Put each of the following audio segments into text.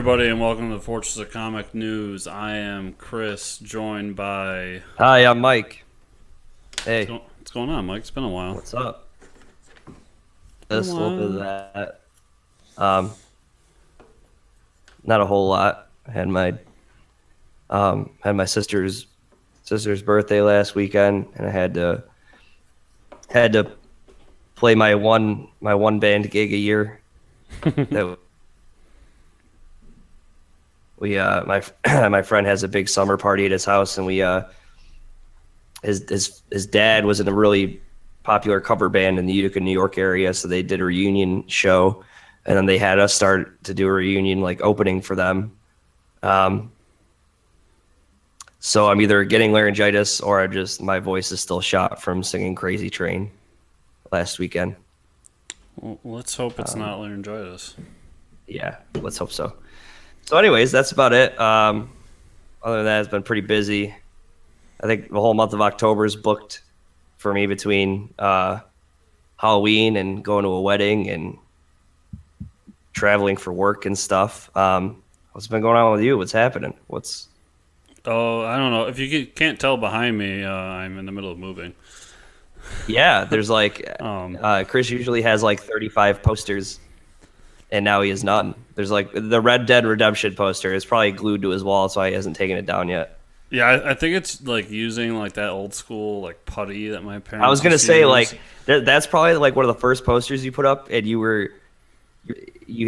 everybody, and welcome to the Fortress of Comic News. I am Chris, joined by... Hi, I'm Mike. Hey, What's going on, Mike? It's been a while. what's up? Been a Just a little bit of while. that. Not a whole lot. I had my sister's birthday last weekend, and I had to play my one band gig a year. That we my friend has a big summer party at his house, and we his dad was in a really popular cover band in the Utica, New York area, so they did a reunion show, and then they had us start to do a reunion like opening for them. So I'm either getting laryngitis or my voice is still shot from singing Crazy Train last weekend. Well, let's hope it's not laryngitis. Yeah, let's hope so. So anyways, that's about it. Other than that, it's been pretty busy. I think the whole month of October is booked for me between Halloween and going to a wedding and traveling for work and stuff. What's been going on with you? What's happening? Oh, I don't know. If you can't tell behind me, I'm in the middle of moving. Yeah, there's like Chris usually has like 35 posters, and now he has none. There's like the Red Dead Redemption poster is probably glued to his wall, so he hasn't taken it down yet. Yeah, I think it's like using like that old school like putty that my parents. I was gonna used to say use. like that's probably like one of the first posters you put up, and you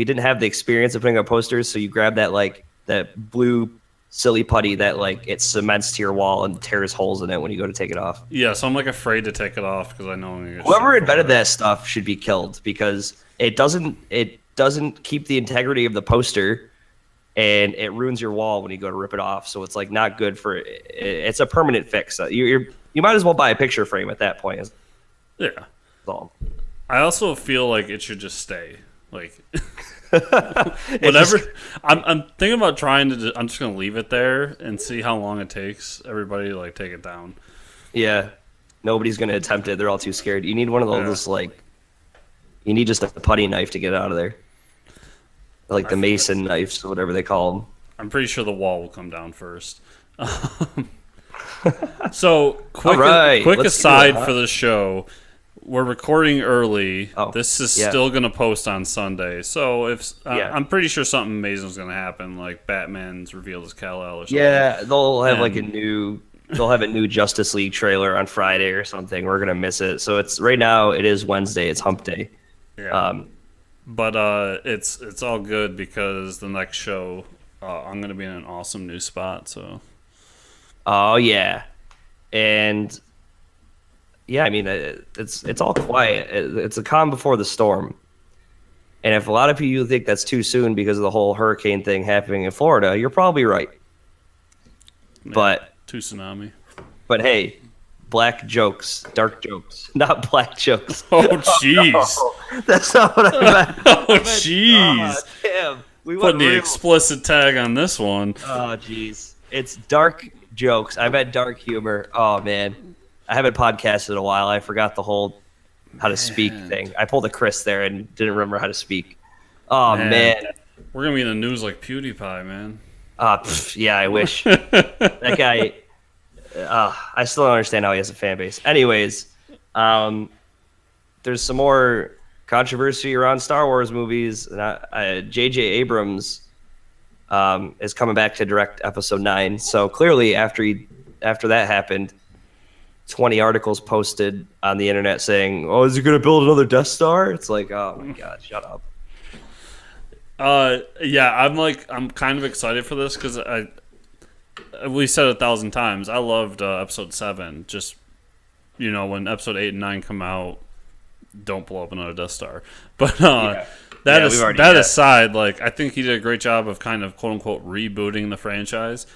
didn't have the experience of putting up posters, so you grabbed that blue silly putty that like it cements to your wall and tears holes in it when you go to take it off. Yeah, so I'm like afraid to take it off because I know I'm gonna get Whoever shit for invented it. that stuff should be killed because it doesn't keep the integrity of the poster, and it ruins your wall when you go to rip it off. So it's like not good for it's a permanent fix. You might as well buy a picture frame at that point. Is Yeah. all. I also feel like it should just stay. Like It's whatever. just- I'm thinking about trying to. I'm just gonna leave it there and see how long it takes everybody to like take it down. yeah, nobody's gonna attempt it. They're all too scared. You need one of those you need just a putty knife to get out of there, like the Mason knives or whatever they call them. I'm pretty sure the wall will come down first. So quick, All right, quick let's do aside it, huh? for the show. We're recording early. Oh, This is yeah. still going to post on Sunday. So if Yeah. I'm pretty sure something amazing is going to happen, like Batman's revealed as Kal-El or something. Yeah, they'll have And- they'll have a new Justice League trailer on Friday or something. We're gonna miss it. So right now it is Wednesday. It's Hump Day. Yeah. But it's all good because the next show I'm gonna be in an awesome new spot. So Oh yeah, and yeah, I mean it's all quiet. It's a calm before the storm. And if a lot of people think that's too soon because of the whole hurricane thing happening in Florida, you're probably right. But to tsunami. hey, black jokes, dark jokes, not black jokes. Oh jeez. That's not what I meant. Oh jeez. Damn, we Putting went the real. explicit tag on this one. Oh jeez, it's dark jokes. I meant dark humor. Oh man, I haven't podcasted in a while. I forgot the whole how to speak thing. I pulled a Chris there and didn't remember how to speak. Oh man. We're gonna be in the news like PewDiePie, man. Yeah, I wish that guy. I still don't understand how he has a fan base. Anyways, there's some more controversy around Star Wars movies. J.J. Abrams is coming back to direct Episode 9. So clearly, after that happened, 20 articles posted on the internet saying, "Oh, is he going to build another Death Star?" It's like, oh my god, shut up. Yeah, I'm kind of excited for this because we said it 1,000 times. I loved Episode 7. Just when Episode 8 and 9 come out, don't blow up another Death Star. But that aside, like I think he did a great job of kind of quote unquote rebooting the franchise,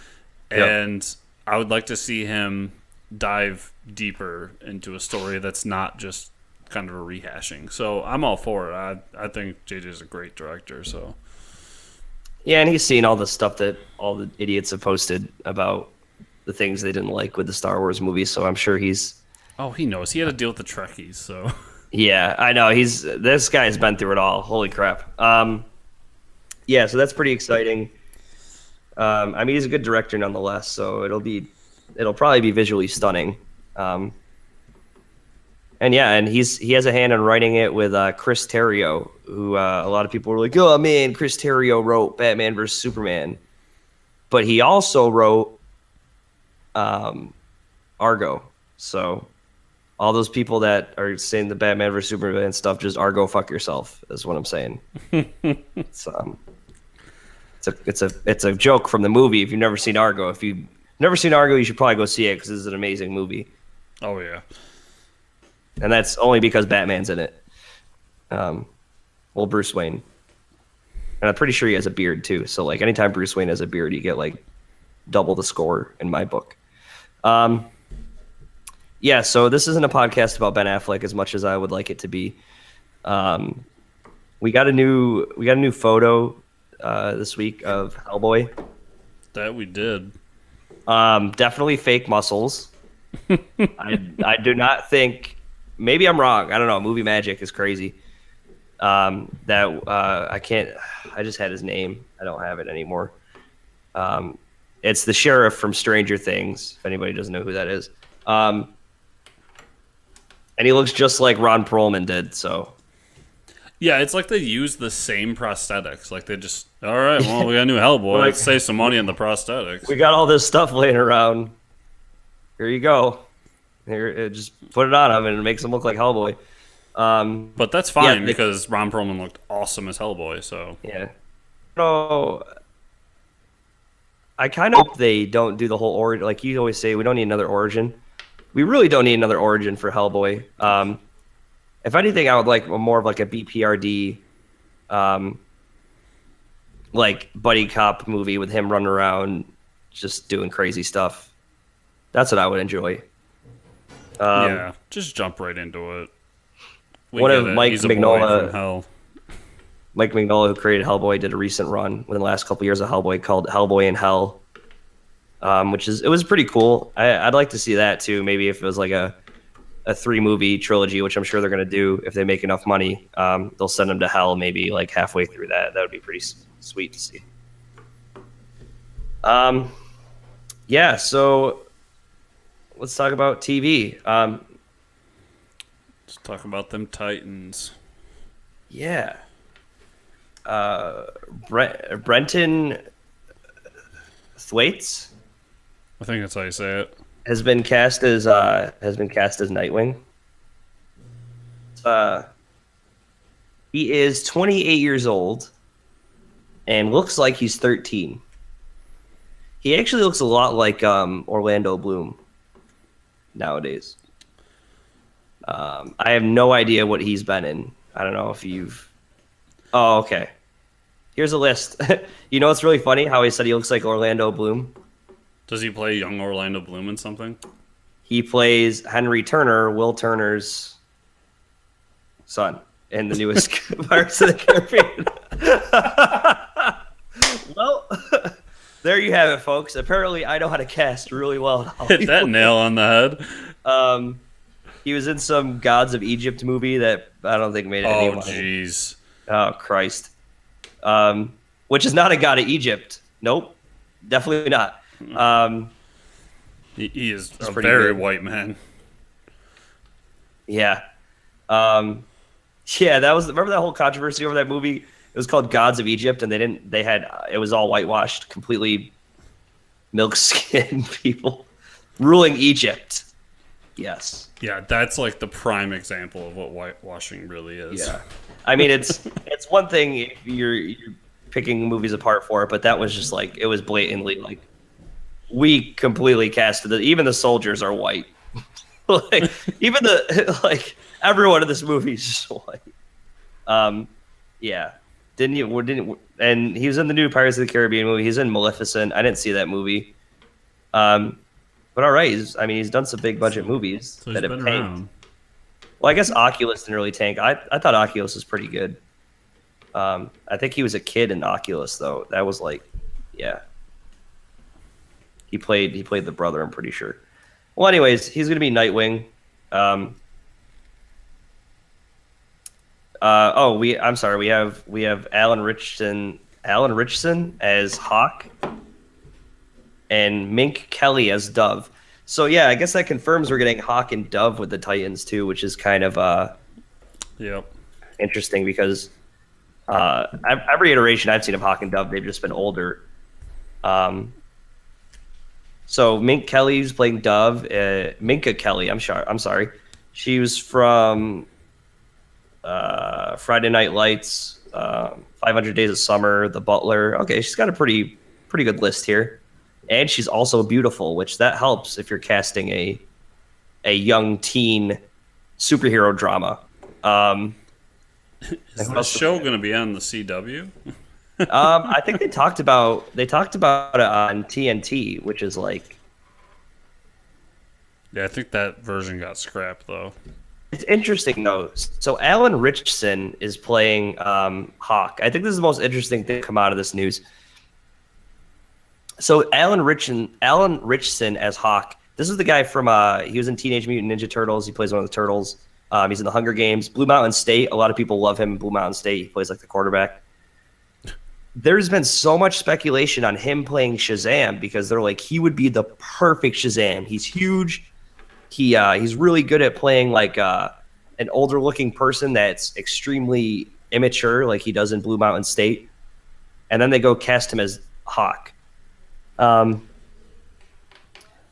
and I would like to see him dive deeper into a story that's not just kind of a rehashing. So I'm all for it. I think JJ is a great director. So yeah, and he's seen all the stuff that all the idiots have posted about the things they didn't like with the Star Wars movies. So I'm sure he's. Oh, he knows. He had to deal with the Trekkies. So Yeah, I know. This guy's been through it all. Holy crap. yeah, so that's pretty exciting. I mean, he's a good director nonetheless, so it'll probably be visually stunning. And yeah, and he has a hand in writing it with Chris Terrio, who a lot of people were like, "Oh man, Chris Terrio wrote Batman vs Superman," but he also wrote Argo. So all those people that are saying the Batman vs Superman stuff, just Argo fuck yourself, is what I'm saying. It's a joke from the movie. If you've never seen Argo, you should probably go see it because it's an amazing movie. Oh yeah. And that's only because Batman's in it. Well, Bruce Wayne. And I'm pretty sure he has a beard too. So like anytime Bruce Wayne has a beard, you get like double the score in my book. Yeah, so this isn't a podcast about Ben Affleck as much as I would like it to be. We got a new photo this week of Hellboy. That we did. Definitely fake muscles. I do not think. Maybe I'm wrong. I don't know. Movie magic is crazy. I can't. I just had his name. I don't have it anymore. It's the sheriff from Stranger Things. If anybody doesn't know who that is, and he looks just like Ron Perlman did. So yeah, it's like they use the same prosthetics. Like they just, all right, well, we got a new Hellboy. Let's save some money on the prosthetics. We got all this stuff laying around. Here you go. Here, just put it on him, and it makes him look like Hellboy. But that's fine because Ron Perlman looked awesome as Hellboy. So yeah. No, I kind of hope they don't do the whole origin. Like you always say, we don't need another origin. We really don't need another origin for Hellboy. If anything, I would like more of like a BPRD, like buddy cop movie with him running around just doing crazy stuff. That's what I would enjoy. Yeah, just jump right into it. One of Mike Mignola, who created Hellboy, did a recent run within the last couple years of Hellboy called Hellboy in Hell, it was pretty cool. I'd like to see that too. Maybe if it was like a 3-movie trilogy, which I'm sure they're going to do if they make enough money. They'll send him to hell maybe like halfway through that. That would be pretty sweet to see. Yeah, so let's talk about TV. Let's talk about them Titans. Yeah. Brenton Thwaites, I think that's how you say it, has been cast as Nightwing. He is 28 years old and looks like he's 13. He actually looks a lot like Orlando Bloom nowadays. I have no idea what he's been in. I don't know if you've... Oh, okay. Here's a list. You know what's really funny? How he said he looks like Orlando Bloom. Does he play young Orlando Bloom in something? He plays Henry Turner, Will Turner's son, in the newest Pirates of the Caribbean. Well, there you have it, folks. Apparently, I know how to cast really well. Hit that nail on the head. He was in some Gods of Egypt movie that I don't think made any money. Oh, jeez. Oh, Christ. Which is not a god of Egypt. Nope. Definitely not. He is a very good white man. Yeah. Yeah, remember that whole controversy over that movie? It was called Gods of Egypt, and it was all whitewashed, completely milk-skinned people ruling Egypt. Yes. Yeah, that's like the prime example of what whitewashing really is. Yeah. I mean, it's one thing if you're picking movies apart for it, but that was just like, it was blatantly like, we completely casted it. Even the soldiers are white. Like, even everyone in this movie is just white. Yeah. And he was in the new Pirates of the Caribbean movie. He's in Maleficent. I didn't see that movie. But all right, he's done some big budget movies so that have tanked. Around. Well, I guess Oculus didn't really tank. I thought Oculus was pretty good. I think he was a kid in Oculus though. That was like, yeah. He played the brother, I'm pretty sure. Well, anyways, he's gonna be Nightwing. I'm sorry. We have Alan Ritchson Alan Richardson as Hawk, and Mink Kelly as Dove. So yeah, I guess that confirms we're getting Hawk and Dove with the Titans too, which is kind of Yep. interesting because every iteration I've seen of Hawk and Dove, they've just been older. So Mink Kelly's playing Dove. Minka Kelly, I'm sorry. She was from Friday Night Lights, 500 Days of Summer, The Butler. Okay, she's got a pretty good list here. And she's also beautiful, which that helps if you're casting a young teen superhero drama. Is the show going to be on the CW? I think they talked about it on TNT, which is like. Yeah, I think that version got scrapped though. It's interesting though. So Alan Richardson is playing Hawk. I think this is the most interesting thing to come out of this news. So Alan Richardson as Hawk. This is the guy from he was in Teenage Mutant Ninja Turtles. He plays one of the turtles. He's in the Hunger Games. Blue Mountain State. A lot of people love him in Blue Mountain State. He plays like the quarterback. There's been so much speculation on him playing Shazam because they're like he would be the perfect Shazam. He's huge. He's really good at playing like an older looking person that's extremely immature, like he does in Blue Mountain State. And then they go cast him as Hawk,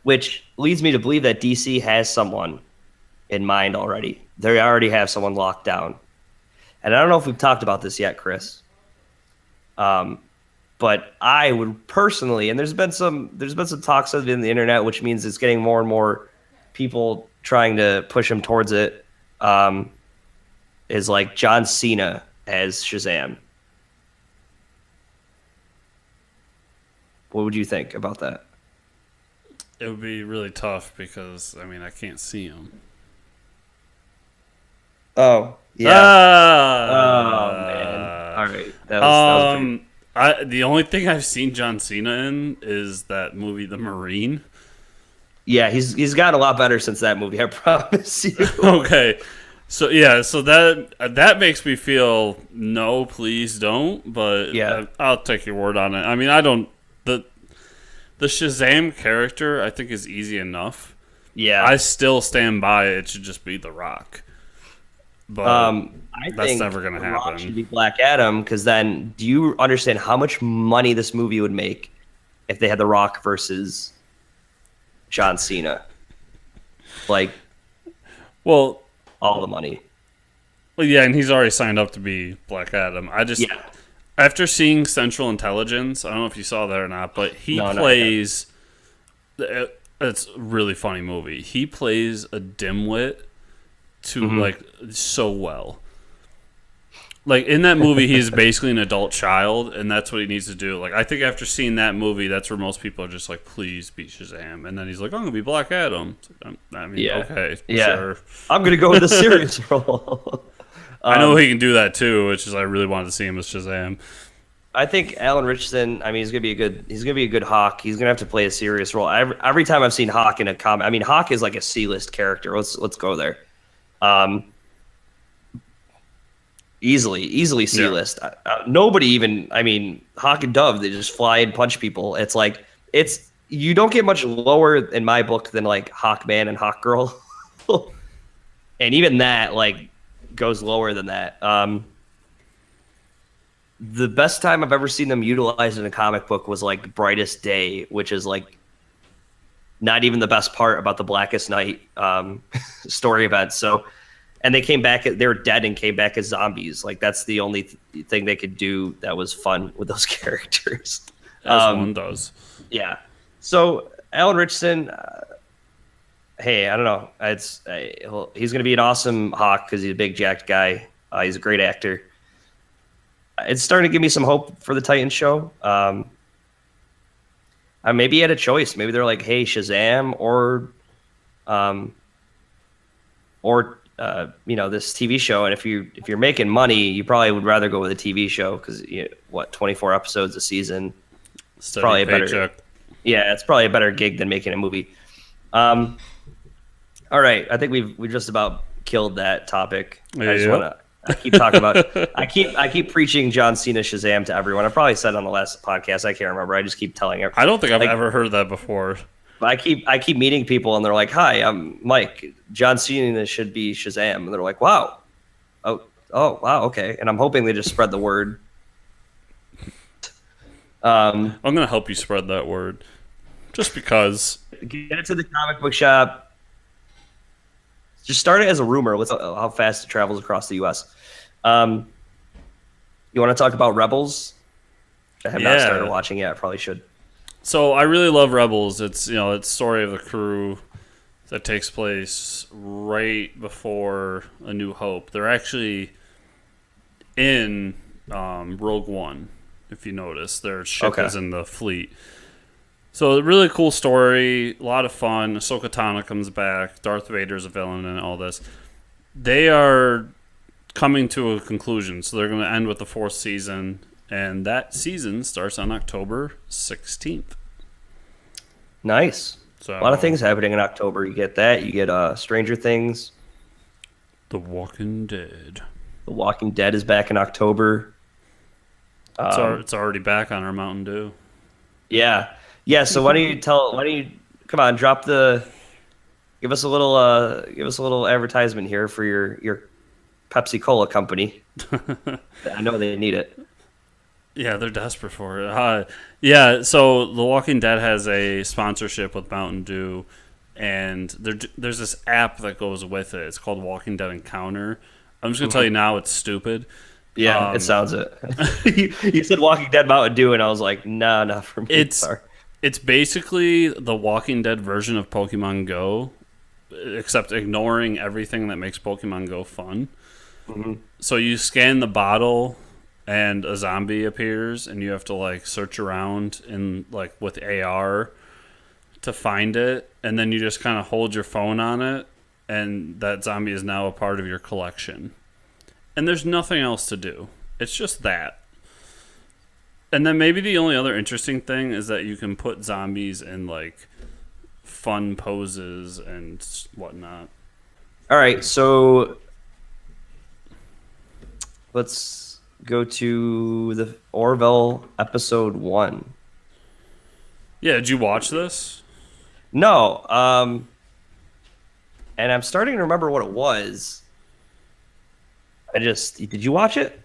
which leads me to believe that DC has someone in mind already. They already have someone locked down, and I don't know if we've talked about this yet, Chris. But I would personally, and there's been some talks of it in the internet, which means it's getting more and more people trying to push him towards it. Is like John Cena as Shazam. What would you think about that? It would be really tough because I can't see him. Oh yeah. Oh man. All right. That was the only thing I've seen John Cena in is that movie, The Marine. Yeah, he's gotten a lot better since that movie. I promise you. Okay, so that makes me feel no, please don't. But yeah, I'll take your word on it. I don't the Shazam character I think is easy enough. Yeah, I still stand by it should just be The Rock. But I that's think never going to happen. Rock should be Black Adam because then do you understand how much money this movie would make if they had The Rock versus John Cena? Like, well, all the money. Well, yeah, and he's already signed up to be Black Adam. After seeing Central Intelligence, I don't know if you saw that or not, but he plays. It's a really funny movie. He plays a dimwit to so well. Like in that movie, he's basically an adult child, and that's what he needs to do. Like I think after seeing that movie, that's where most people are just like, "Please be Shazam," and then he's like, "I'm gonna be Black Adam." Okay, sure. I'm gonna go with a serious role. I know he can do that too, which is I really wanted to see him as Shazam. I think Alan Richardson. He's gonna be a good Hawk. He's gonna have to play a serious role. Every time I've seen Hawk in a comic, Hawk is like a C-list character. Let's go there. Easily C-list. Yeah. Nobody even. Hawk and Dove, they just fly and punch people. It's like you don't get much lower in my book than like Hawkman and Hawkgirl, and even that like goes lower than that. The best time I've ever seen them utilized in a comic book was like Brightest Day, which is like not even the best part about the Blackest Night story event. So, and they came back, they were dead and came back as zombies. Like that's the only thing they could do that was fun with those characters. As one does. Yeah. So Alan Richardson, hey, I don't know. He's going to be an awesome Hawk because he's a big jacked guy. He's a great actor. It's starting to give me some hope for the Titans show. Maybe he had a choice. Maybe they're like, "Hey, Shazam," or this TV show. And if you're making money, you probably would rather go with a TV show because 24 episodes a season. Steady probably a paycheck. better. Yeah, it's probably a better gig than making a movie. All right, I think we've just about killed that topic. Yeah, I just want to I keep talking about. I keep preaching John Cena Shazam to everyone. I probably said it on the last podcast. I can't remember. I just keep telling it. I don't think I've ever heard that before. I keep meeting people and they're like, "Hi, I'm Mike. John Cena should be Shazam," and they're like, "Wow, oh wow, okay." And I'm hoping they just spread the word. I'm gonna help you spread that word, just because. Get it to the comic book shop. Just start it as a rumor. Let's how fast it travels across the U.S. You want to talk about Rebels? I have not started watching yet. I probably should. So I really love Rebels. It's it's story of the crew that takes place right before A New Hope. They're actually in Rogue One. If you notice, their ship is in the fleet. So a really cool story, a lot of fun. Ahsoka Tano comes back. Darth Vader's a villain and all this. They are coming to a conclusion, so they're going to end with the 4th season, and that season starts on October 16th. Nice. So, a lot of things happening in October. You get that. You get Stranger Things. The Walking Dead. The Walking Dead is back in October. It's already back on our Mountain Dew. Yeah. Yeah, so why don't you come on, give us a little advertisement here for your Pepsi Cola company. I know they need it. Yeah, they're desperate for it. Yeah, so The Walking Dead has a sponsorship with Mountain Dew, and there's this app that goes with it. It's called Walking Dead Encounter. I'm just going to tell you now, it's stupid. Yeah, it sounds it. You said Walking Dead Mountain Dew, and I was like, nah, not for me. It's basically the Walking Dead version of Pokemon Go, except ignoring everything that makes Pokemon Go fun. Mm-hmm. So you scan the bottle, and a zombie appears, and you have to search around in with AR to find it, and then you just kind of hold your phone on it, and that zombie is now a part of your collection. And there's nothing else to do. It's just that. And then maybe the only other interesting thing is that you can put zombies in fun poses and whatnot. All right, so let's go to the Orville episode 1. Yeah, did you watch this? No, and I'm starting to remember what it was. Did you watch it?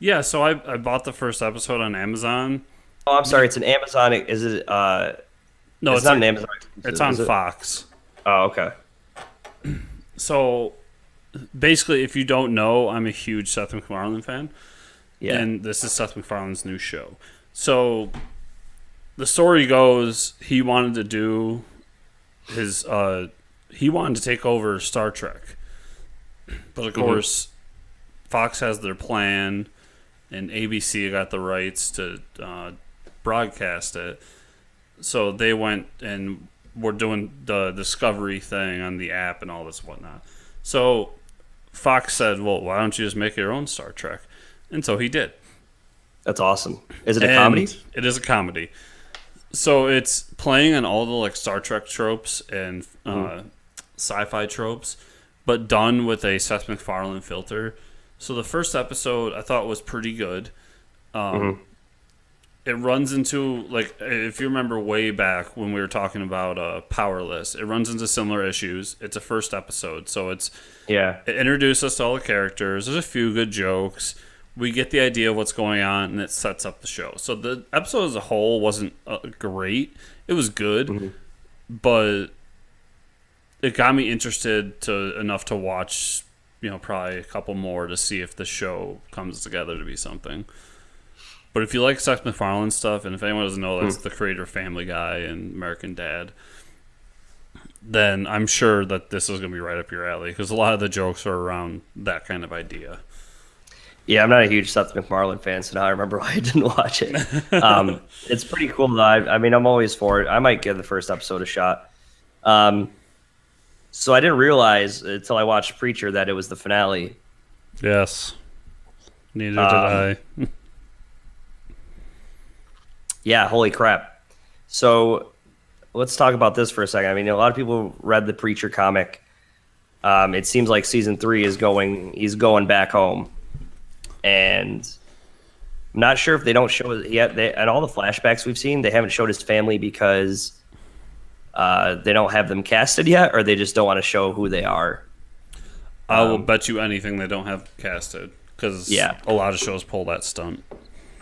Yeah, so I bought the first episode on Amazon. Oh, I'm sorry. It's an Amazon. Is it? No, it's not an Amazon. It's on Fox. Oh, okay. So, basically, if you don't know, I'm a huge Seth MacFarlane fan. Yeah. And this is Seth MacFarlane's new show. So, the story goes, he wanted to do his... he wanted to take over Star Trek. But, of course, Fox has their plan, and ABC got the rights to broadcast it. So they went and were doing the Discovery thing on the app and all this whatnot. So Fox said, well, why don't you just make your own Star Trek? And so he did. That's awesome. Is it a comedy? It is a comedy. So it's playing on all the Star Trek tropes and sci-fi tropes, but done with a Seth MacFarlane filter. So the first episode I thought was pretty good. It runs into, if you remember way back when we were talking about Powerless, it runs into similar issues. It's a first episode, so it introduces us to all the characters. There's a few good jokes. We get the idea of what's going on, and it sets up the show. So the episode as a whole wasn't great. It was good, but it got me interested enough to watch, probably a couple more to see if the show comes together to be something. But if you like Seth MacFarlane stuff, and if anyone doesn't know, that's the creator of Family Guy and American Dad, then I'm sure that this is going to be right up your alley, because a lot of the jokes are around that kind of idea. Yeah, I'm not a huge Seth MacFarlane fan, so now I remember why I didn't watch it. It's pretty cool, though. I'm always for it. I might give the first episode a shot. So I didn't realize until I watched Preacher that it was the finale. Yes. Neither did I. Yeah, holy crap. So let's talk about this for a second. I mean, a lot of people read the Preacher comic. It seems like season 3 he's going back home, and I'm not sure if they don't show yet. And all the flashbacks we've seen, they haven't showed his family because they don't have them casted yet, or they just don't want to show who they are. I will bet you anything they don't have casted, because a lot of shows pull that stunt.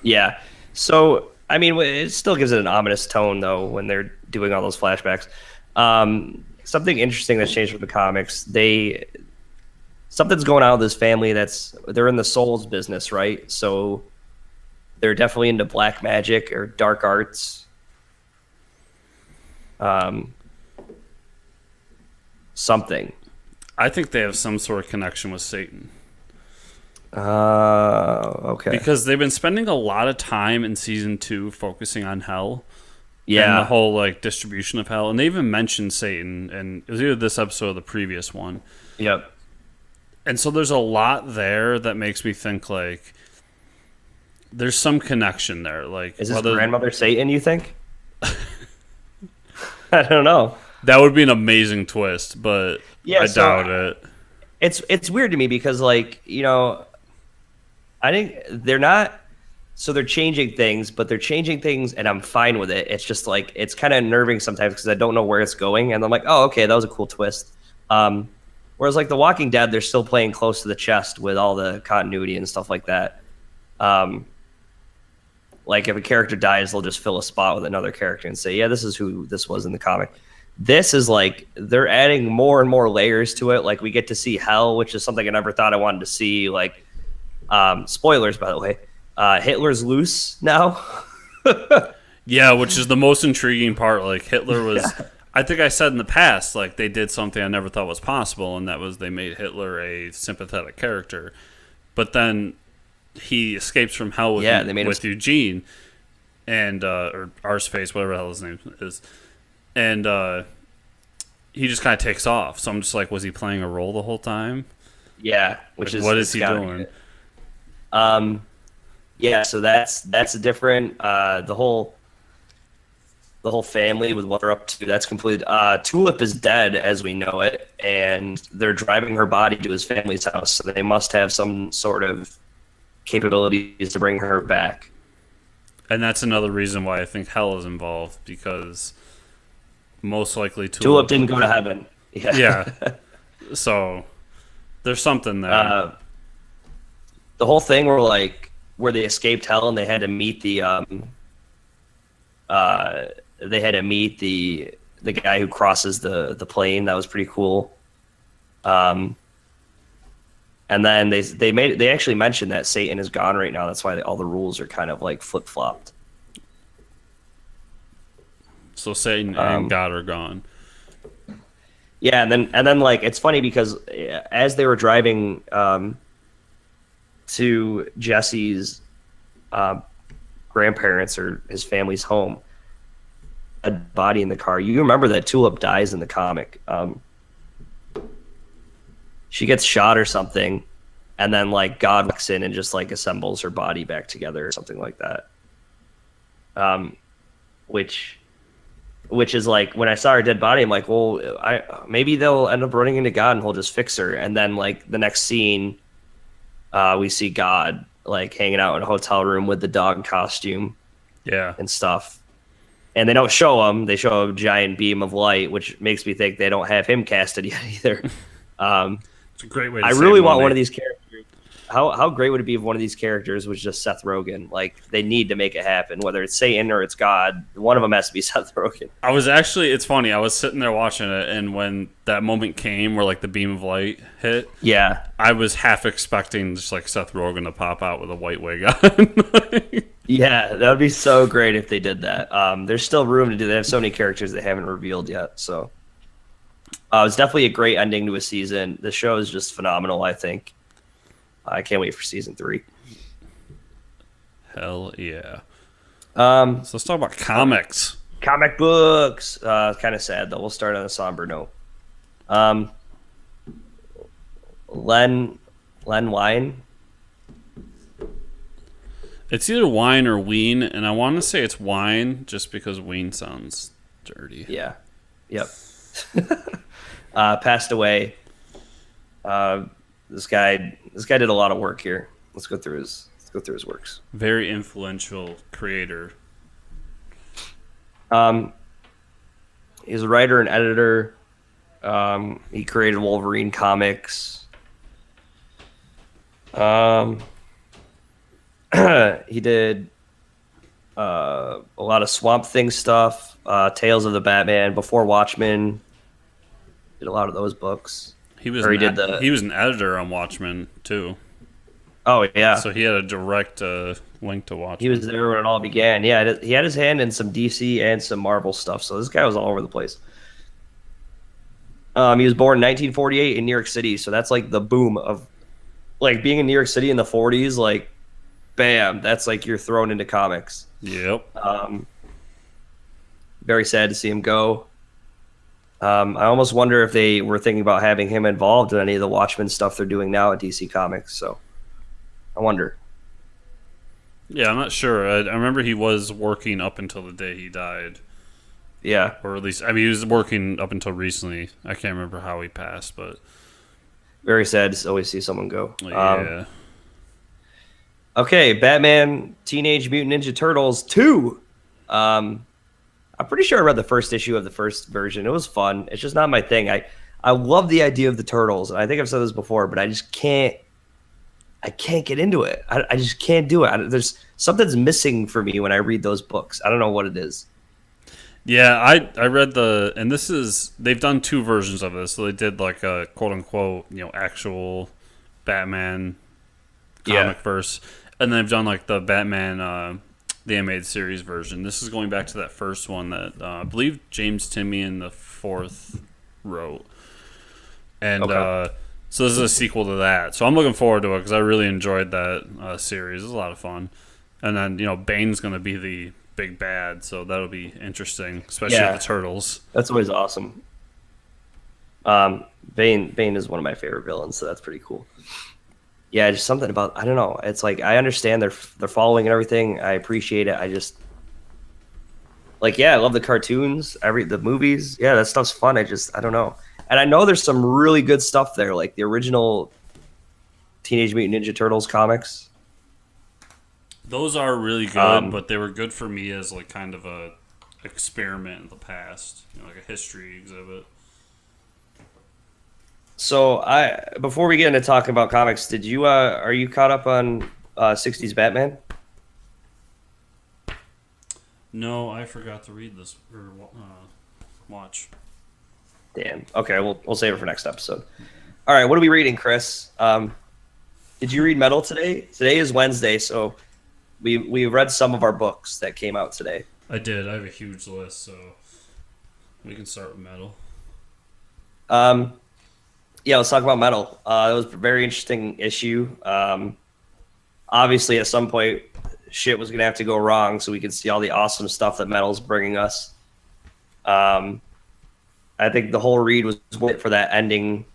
Yeah. So, I mean, it still gives it an ominous tone, though, when they're doing all those flashbacks. Something interesting that's changed from the comics, something's going on with this family they're in the souls business, right? So they're definitely into black magic or dark arts. Something. I think they have some sort of connection with Satan. Okay. Because they've been spending a lot of time in season 2 focusing on hell. Yeah. And the whole like distribution of hell. And they even mentioned Satan, and it was either this episode or the previous one. Yep. And so there's a lot there that makes me think like there's some connection there. Like, is his grandmother Satan, you think? I don't know. That would be an amazing twist, but I doubt it. It's weird to me because, like, you know, I think they're not. So they're changing things, but they're changing things, and I'm fine with it. It's just like it's kind of unnerving sometimes because I don't know where it's going, and I'm like, oh, okay, that was a cool twist. Whereas like The Walking Dead, they're still playing close to the chest with all the continuity and stuff like that. Like if a character dies, they'll just fill a spot with another character and say, yeah, this is who this was in the comic. This is like they're adding more and more layers to it. Like we get to see hell, which is something I never thought I wanted to see. Like spoilers, by the way. Hitler's loose now. Yeah, which is the most intriguing part. Like Hitler was, I think I said in the past, like they did something I never thought was possible, and that was they made Hitler a sympathetic character. But then he escapes from hell with Eugene and or Arseface, whatever the hell his name is, and he just kind of takes off. So I'm just like, was he playing a role the whole time? Yeah, which like, is what is he doing? Yeah, so that's a different the whole family with what they're up to. That's completed. Tulip is dead as we know it, and they're driving her body to his family's house. So they must have some sort of capabilities to bring her back. And that's another reason why I think hell is involved, because most likely Tulip didn't go to heaven. Yeah. So there's something there. The whole thing where they escaped hell and they had to meet the guy who crosses the plane. That was pretty cool. And then they actually mentioned that Satan is gone right now. That's why all the rules are kind of like flip flopped. So Satan and God are gone. Yeah, and then like it's funny because as they were driving to Jesse's grandparents or his family's home, a body in the car. You remember that Tulip dies in the comic. She gets shot or something, and then like God walks in and just like assembles her body back together or something like that. Which is like when I saw her dead body, I'm like, well, maybe they'll end up running into God and he'll just fix her. And then like the next scene, we see God like hanging out in a hotel room with the dog costume, and stuff. And they don't show him; they show a giant beam of light, which makes me think they don't have him casted yet either. It's a great way. To I really want one of these characters. How great would it be if one of these characters was just Seth Rogen? Like they need to make it happen, whether it's Satan or it's God. One of them has to be Seth Rogen. It's funny. I was sitting there watching it, and when that moment came where like the beam of light hit, I was half expecting just like Seth Rogen to pop out with a white wig on. Yeah, that would be so great if they did that. There's still room to do. They have so many characters they haven't revealed yet, so it's definitely a great ending to a season. The show is just phenomenal. I think. I can't wait for season 3. Hell yeah. So let's talk about comics. Comic books. Kind of sad though. We'll start on a somber note. Len Wein. It's either wine or ween, and I want to say it's wine just because ween sounds dirty. Yeah. Yep. Passed away. This guy did a lot of work here. Let's go through his works. Very influential creator. He's a writer and editor. He created Wolverine comics. He did a lot of Swamp Thing stuff, Tales of the Batman, before Watchmen. Did a lot of those books. He was an editor on Watchmen too. Oh yeah. So he had a direct link to Watchmen. He was there when it all began. Yeah, he had his hand in some DC and some Marvel stuff. So this guy was all over the place. He was born in 1948 in New York City. So that's like the boom of like being in New York City in the 40s. Like, bam, that's like you're thrown into comics. Yep. Very sad to see him go. I almost wonder if they were thinking about having him involved in any of the Watchmen stuff they're doing now at DC Comics. So I wonder. Yeah, I'm not sure. I remember he was working up until the day he died. Yeah. Or at least, I mean, he was working up until recently. I can't remember how he passed, but... Very sad to always see someone go. Yeah. Okay, Batman Teenage Mutant Ninja Turtles 2. I'm pretty sure I read the first issue of the first version. It was fun. It's just not my thing. I love the idea of the Turtles. I think I've said this before, but I just can't get into it. I just can't do it. There's something's missing for me when I read those books. I don't know what it is. Yeah, I read and this is, they've done two versions of this. So they did like a quote unquote, actual Batman comic verse. And then they've done like the Batman, the animated series version. This is going back to that first one that I believe James Timian the fourth wrote. And so this is a sequel to that. So I'm looking forward to it because I really enjoyed that series. It was a lot of fun. And then, Bane's going to be the big bad, so that'll be interesting, especially with the Turtles. That's always awesome. Bane is one of my favorite villains, so that's pretty cool. Yeah, just something about, I don't know. It's like, I understand they're following and everything. I appreciate it. I just, I love the cartoons, the movies. Yeah, that stuff's fun. I don't know. And I know there's some really good stuff there, like the original Teenage Mutant Ninja Turtles comics. Those are really good, but they were good for me as like kind of a experiment in the past, like a history exhibit. So before we get into talking about comics, did you are you caught up on 60s Batman? No, I forgot to read this or watch. Damn. Okay, we'll save it for next episode. All right, what are we reading, Chris? Did you read Metal today? Today is Wednesday, so we read some of our books that came out today. I did. I have a huge list, so we can start with Metal. Yeah, let's talk about Metal. It was a very interesting issue. Obviously, at some point, shit was going to have to go wrong so we could see all the awesome stuff that Metal's bringing us. I think the whole read was wait for that ending,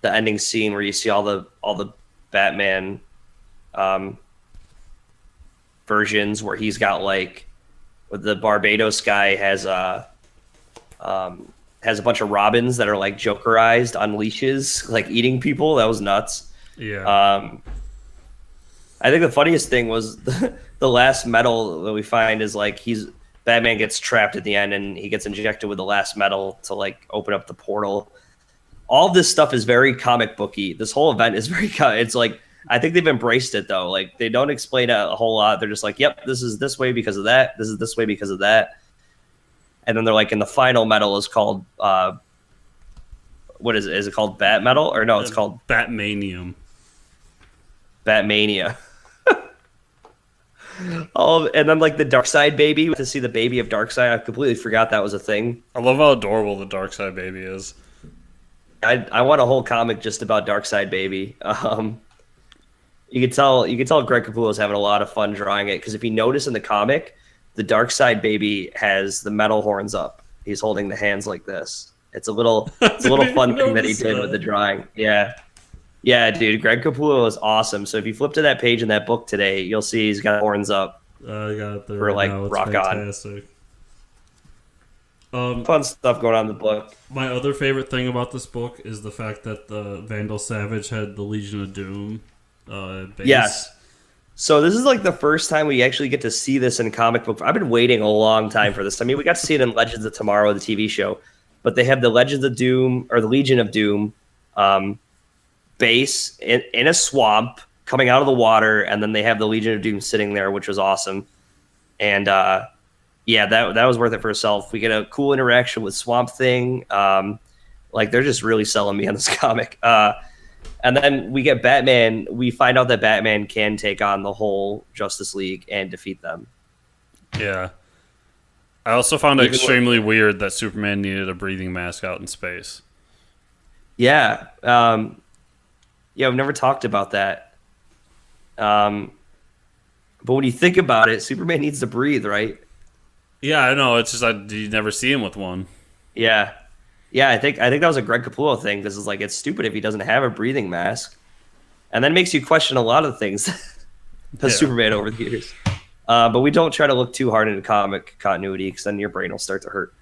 the ending scene where you see all the Batman versions where he's got like, with the Barbados guy has a bunch of Robins that are like Jokerized on leashes, like eating people. That was nuts. Yeah. I think the funniest thing was the last metal that we find is like Batman gets trapped at the end and he gets injected with the last metal to like open up the portal. All of this stuff is very comic booky. This whole event is it's like, I think they've embraced it though. Like they don't explain it a whole lot. They're just like, yep, this is this way because of that. This is this way because of that. And then they're like, in the final metal is called, what is it? Is it called Bat Metal? Or no, it's called Batmanium. Batmania. And then like the Darkseid baby, to see the baby of Darkseid. I completely forgot that was a thing. I love how adorable the Darkseid baby is. I want a whole comic just about Darkseid baby. You could tell Greg Capullo's having a lot of fun drawing it, because if you notice in the comic, the Darkseid baby has the metal horns up. He's holding the hands like this. It's a little fun thing that he did with the drawing. Yeah. Yeah, dude, Greg Capullo is awesome. So if you flip to that page in that book today, you'll see he's got horns up. I got it there for right like now. It's rock fantastic. Fun stuff going on in the book. My other favorite thing about this book is the fact that the Vandal Savage had the Legion of Doom base. Yes. So this is like the first time we actually get to see this in comic book. I've been waiting a long time for this. I mean, we got to see it in Legends of Tomorrow, the TV show, but they have the Legends of Doom or the Legion of Doom base in a swamp coming out of the water, and then they have the Legion of Doom sitting there, which was awesome. And yeah, that was worth it for itself. We get a cool interaction with Swamp Thing. Like they're just really selling me on this comic. And then we get Batman. We find out that Batman can take on the whole Justice League and defeat them. Yeah. I also found it extremely weird that Superman needed a breathing mask out in space. Yeah. Yeah, I've never talked about that. But when you think about it, Superman needs to breathe, right? Yeah, I know. It's just you never see him with one. Yeah. Yeah, I think that was a Greg Capullo thing because it's like it's stupid if he doesn't have a breathing mask, and then makes you question a lot of things as Superman over the years. But we don't try to look too hard into comic continuity because then your brain will start to hurt.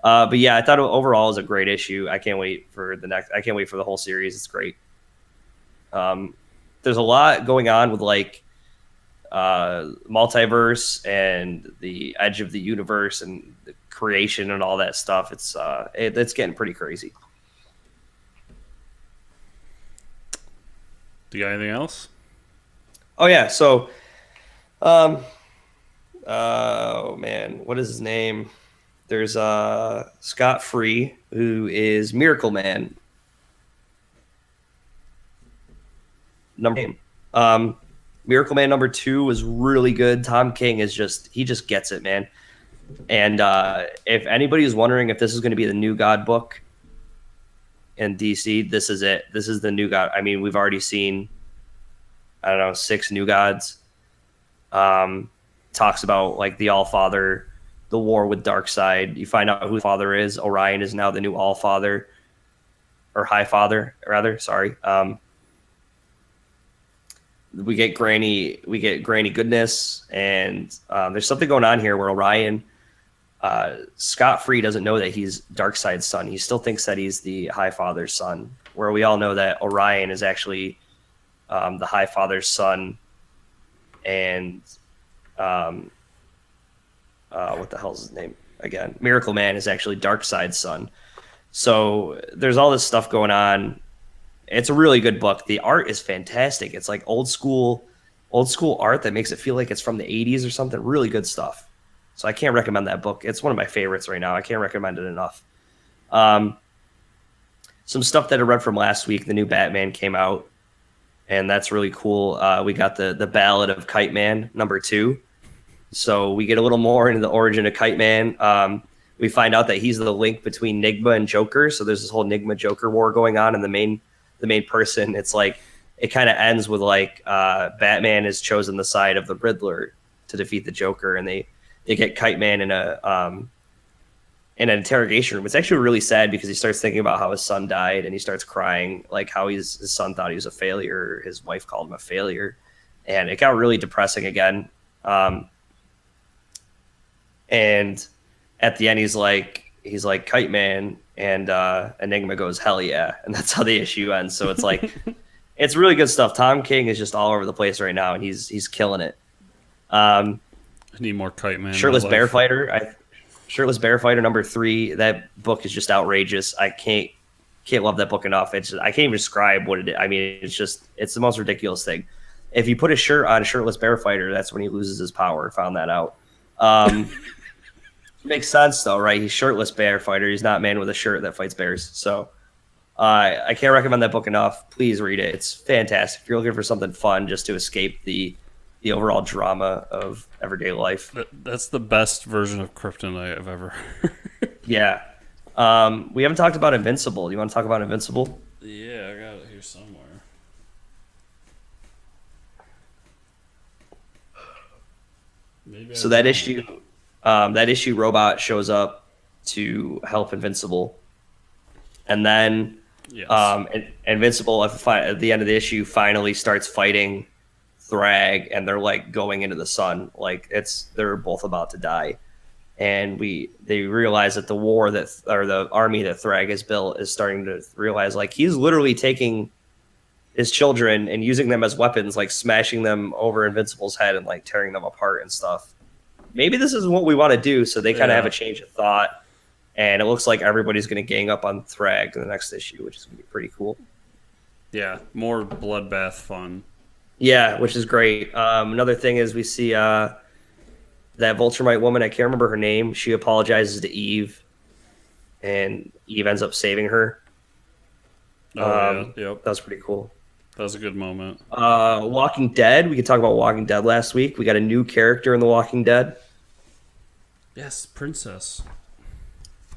But yeah, I thought overall it was a great issue. I can't wait for the next. I can't wait for the whole series. It's great. There's a lot going on with like multiverse and the edge of the universe and the creation and all that stuff. It's getting pretty crazy. Do you got anything else? Oh yeah, so oh man, what is his name? There's Scott Free, who is Miracle Man. Miracle Man number 2 was really good. Tom King he just gets it, man. And if anybody is wondering if this is going to be the New God book in DC, this is it. This is the New God. I mean, we've already seen, I don't know, 6 New Gods. Talks about like the All-Father, the war with Darkseid. You find out who the Father is. Orion is now the new All-Father, or High Father, rather. Sorry. We get Granny Goodness, and there's something going on here where Orion, Scott Free doesn't know that he's Darkseid's son. He still thinks that he's the High Father's son, where we all know that Orion is actually the High Father's son, and what the hell's his name again? Miracle Man is actually Darkseid's son. So there's all this stuff going on. It's a really good book. The art is fantastic. It's like old school art that makes it feel like it's from the 80s or something. Really good stuff. So I can't recommend that book. It's one of my favorites right now. I can't recommend it enough. Some stuff that I read from last week. The new Batman came out, and that's really cool. We got the Ballad of Kite Man number 2. So we get a little more into the origin of Kite Man. We find out that he's the link between Nigma and Joker. So there's this whole Nigma Joker war going on, and the main person, it's like it kind of ends with like Batman has chosen the side of the Riddler to defeat the Joker, and they get Kite Man in an interrogation room. It's actually really sad because he starts thinking about how his son died, and he starts crying, like how his son thought he was a failure, his wife called him a failure, and it got really depressing again. And at the end, he's like Kite Man. And Enigma goes, hell yeah. And that's how the issue ends. So it's like, it's really good stuff. Tom King is just all over the place right now, and he's killing it. I need more Kite Man. Shirtless Bear Fighter number 3. That book is just outrageous. I can't love that book enough. I can't even describe what it is. I mean, it's the most ridiculous thing. If you put a shirt on Shirtless Bear Fighter, that's when he loses his power. Found that out. Makes sense though, right? He's shirtless bear fighter. He's not a man with a shirt that fights bears. So I can't recommend that book enough. Please read it. It's fantastic. If you're looking for something fun just to escape the overall drama of everyday life. That's the best version of Kryptonite I've ever heard. Yeah. We haven't talked about Invincible. You want to talk about Invincible? Yeah, I got it here somewhere. So that issue, Robot shows up to help Invincible, and then Invincible at the end of the issue finally starts fighting Thrag, and they're like going into the sun, like they're both about to die, and they realize that the army that Thrag has built is starting to realize like he's literally taking his children and using them as weapons, like smashing them over Invincible's head and like tearing them apart and stuff. Maybe this isn't what we want to do, so they kind of have a change of thought, and it looks like everybody's going to gang up on Thrag in the next issue, which is going to be pretty cool. Yeah, more bloodbath fun. Yeah, which is great. Another thing is we see that Vulturemite woman, I can't remember her name, she apologizes to Eve, and Eve ends up saving her. Yep. That was pretty cool. That was a good moment. Walking Dead, we could talk about Walking Dead last week. We got a new character in The Walking Dead. Yes, Princess.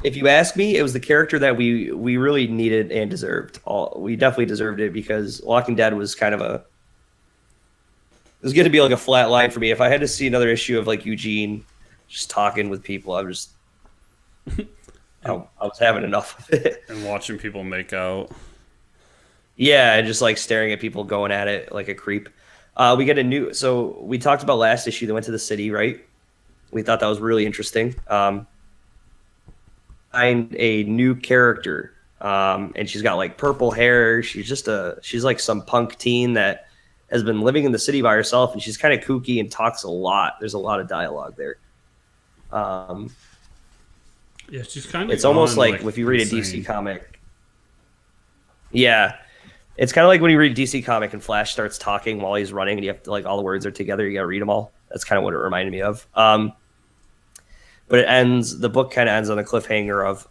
If you ask me, it was the character that we really needed and deserved. We definitely deserved it because Walking Dead was kind of it was going to be like a flat line for me. If I had to see another issue of like Eugene just talking with people, I was having enough of it. And watching people make out. Yeah, and just like staring at people going at it like a creep. We get so we talked about last issue that went to the city, right? We thought that was really interesting. Find a new character, and she's got like purple hair. She's like some punk teen that has been living in the city by herself, and she's kind of kooky and talks a lot. There's a lot of dialogue there. Yeah, she's kind of. It's almost like if you read a DC comic. Yeah, it's kind of like when you read a DC comic and Flash starts talking while he's running, and you have to like all the words are together. You got to read them all. That's kind of what it reminded me of. But the book kind of ends on a cliffhanger of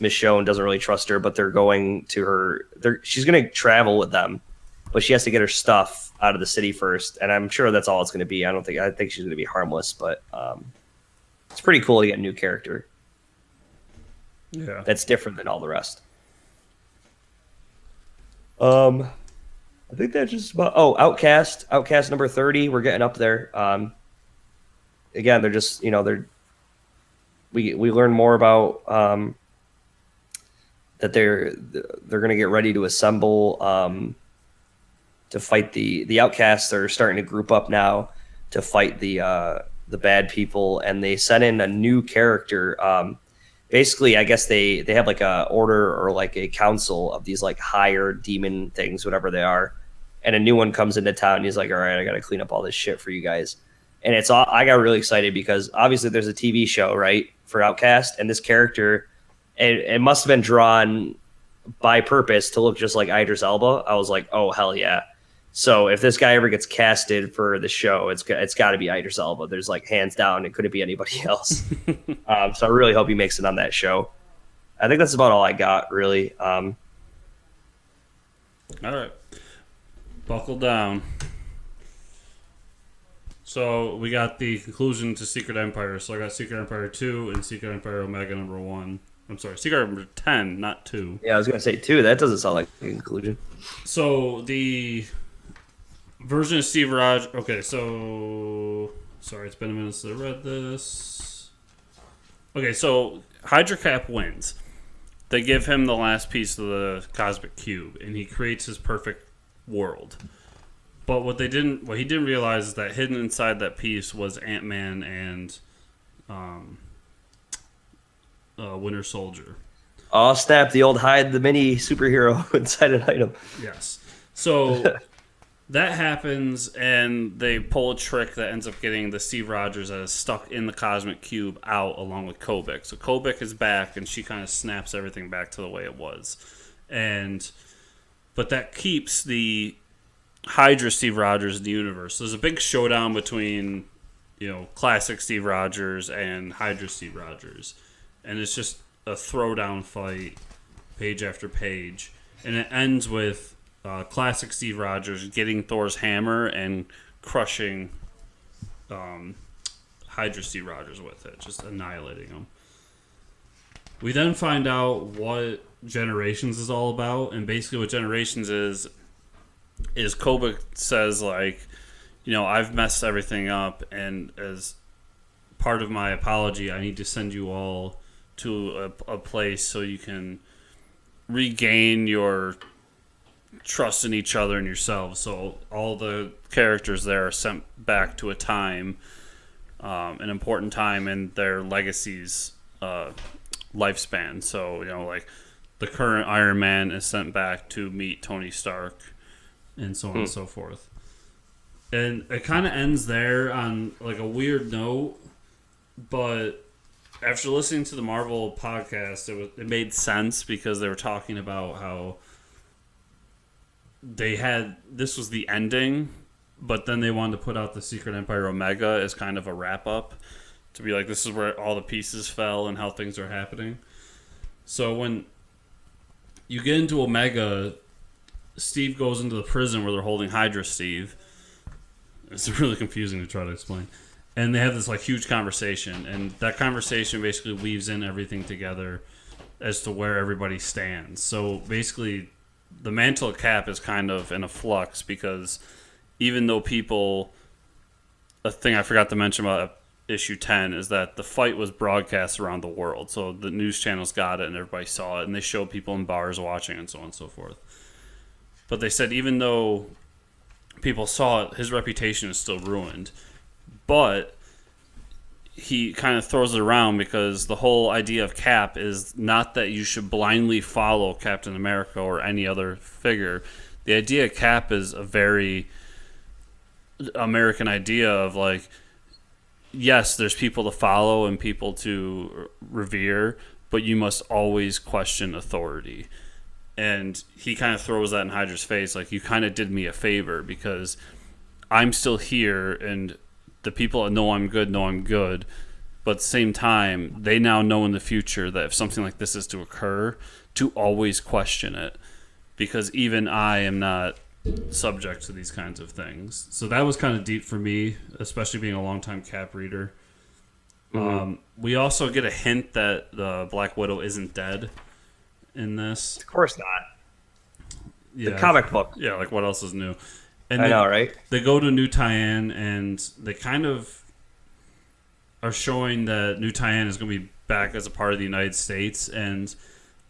Michonne doesn't really trust her, but they're going to her. She's going to travel with them, but she has to get her stuff out of the city first. And I'm sure that's all it's going to be. I think she's going to be harmless, but it's pretty cool to get a new character. Yeah, that's different than all the rest. I think that's just about. Oh, Outcast number 30. We're getting up there. Again, they're just we learn more about that they're going to get ready to assemble to fight the outcasts. Are starting to group up now to fight the bad people, and they sent in a new character. Basically, I guess they have like a order or like a council of these like higher demon things, whatever they are, and a new one comes into town. And he's like, "All right, I got to clean up all this shit for you guys." And I got really excited because obviously there's a TV show, right, for Outcast, and this character, it must have been drawn by purpose to look just like Idris Elba. I was like, oh hell yeah! So if this guy ever gets casted for the show, it's got to be Idris Elba. There's like hands down, it couldn't be anybody else. So I really hope he makes it on that show. I think that's about all I got, really. All right, buckle down. So we got the conclusion to Secret Empire. So I got Secret Empire 2 and Secret Empire Omega number 1. I'm sorry, Secret Empire 10, not 2. Yeah, I was going to say 2. That doesn't sound like a conclusion. So the version of Steve Rogers... Okay, so... Sorry, it's been a minute since I read this. Okay, so Hydra Cap wins. They give him the last piece of the Cosmic Cube, and he creates his perfect world. But what he didn't realize is that hidden inside that piece was Ant-Man and Winter Soldier. Oh snap! The old hide the mini superhero inside an item. Yes. So that happens, and they pull a trick that ends up getting the Steve Rogers that is stuck in the Cosmic Cube out along with Kobik. So Kobik is back, and she kind of snaps everything back to the way it was. But that keeps the Hydra Steve Rogers in the universe. There's a big showdown between, classic Steve Rogers and Hydra Steve Rogers. And it's just a throwdown fight, page after page. And it ends with classic Steve Rogers getting Thor's hammer and crushing Hydra Steve Rogers with it, just annihilating him. We then find out what Generations is all about. And basically what Generations is Kobik says, I've messed everything up, and as part of my apology, I need to send you all to a place so you can regain your trust in each other and yourselves. So all the characters there are sent back to a time an important time in their legacy's lifespan. So, like the current Iron Man is sent back to meet Tony Stark and so on and so forth. And it kind of ends there on like a weird note, but after listening to the Marvel podcast, it made sense because they were talking about how this was the ending, but then they wanted to put out the Secret Empire Omega as kind of a wrap up to be like, this is where all the pieces fell and how things are happening. So when you get into Omega, Steve goes into the prison where they're holding Hydra Steve. It's really confusing to try to explain. And they have this like huge conversation, and that conversation basically weaves in everything together as to where everybody stands. So basically, the mantle of Cap is kind of in a flux because even though a thing I forgot to mention about issue 10 is that the fight was broadcast around the world. So the news channels got it and everybody saw it, and they showed people in bars watching and so on and so forth. But they said even though people saw it, his reputation is still ruined. But he kind of throws it around because the whole idea of Cap is not that you should blindly follow Captain America or any other figure. The idea of Cap is a very American idea of like, yes, there's people to follow and people to revere, but you must always question authority. And he kind of throws that in Hydra's face, like, you kind of did me a favor because I'm still here and the people that know I'm good, but at the same time, they now know in the future that if something like this is to occur, to always question it, because even I am not subject to these kinds of things. So that was kind of deep for me, especially being a longtime Cap reader. We also get a hint that the Black Widow isn't dead in this. Of course not. Yeah, the comic book. Yeah, like what else is new? And I know, right? They go to New Tyan, and they kind of are showing that New Tyan is going to be back as a part of the United States, and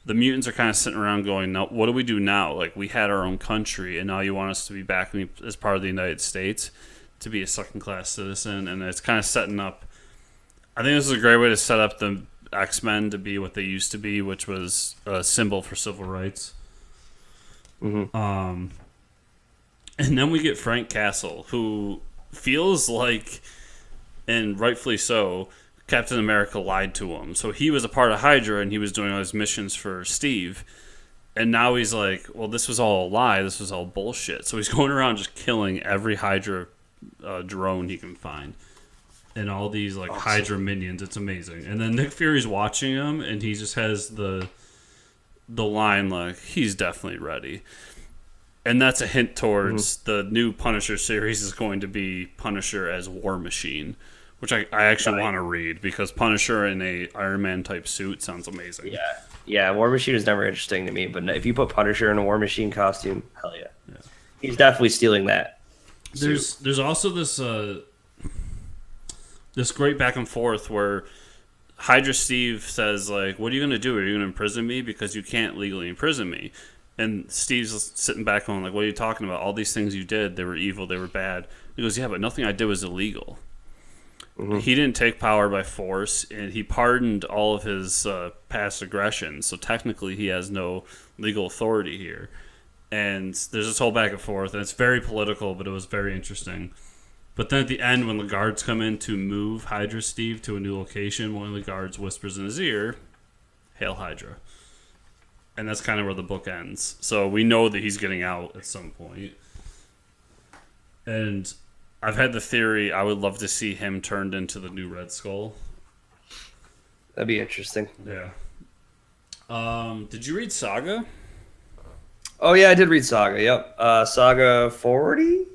the mutants are kind of sitting around going, "No, what do we do now? Like, we had our own country, and now you want us to be back as part of the United States to be a second-class citizen," and it's kind of setting up. I think this is a great way to set up the X-Men to be what they used to be, which was a symbol for civil rights. And then we get Frank Castle, who feels like, and rightfully so, Captain America lied to him. So he was a part of Hydra, and he was doing all his missions for Steve. And now he's like, well, this was all a lie. This was all bullshit. So he's going around just killing every Hydra drone he can find. And all these like Hydra minions. It's amazing. And then Nick Fury's watching him, and he just has the line like, he's definitely ready. And that's a hint towards the new Punisher series is going to be Punisher as War Machine, which I actually want to read because Punisher in a Iron Man type suit sounds amazing. Yeah, War Machine is never interesting to me, but if you put Punisher in a War Machine costume, hell yeah. He's definitely stealing that. There's also this this great back and forth where Hydra Steve says like, "What are you going to do? Are you going to imprison me? Because you can't legally imprison me." And Steve's sitting back going like, "What are you talking about? All these things you did, they were evil, they were bad." He goes, "Yeah, but nothing I did was illegal." He didn't take power by force, and he pardoned all of his past aggressions. So technically, he has no legal authority here. And there's this whole back and forth, and it's very political, but it was very interesting. But then at the end, when the guards come in to move Hydra Steve to a new location, one of the guards whispers in his ear, "Hail Hydra." And that's kind of where the book ends. So we know that he's getting out at some point. And I've had the theory I would love to see him turned into the new Red Skull. That'd be interesting. Yeah. Did you read Saga? Oh, yeah, I did read Saga, yep. Saga 40?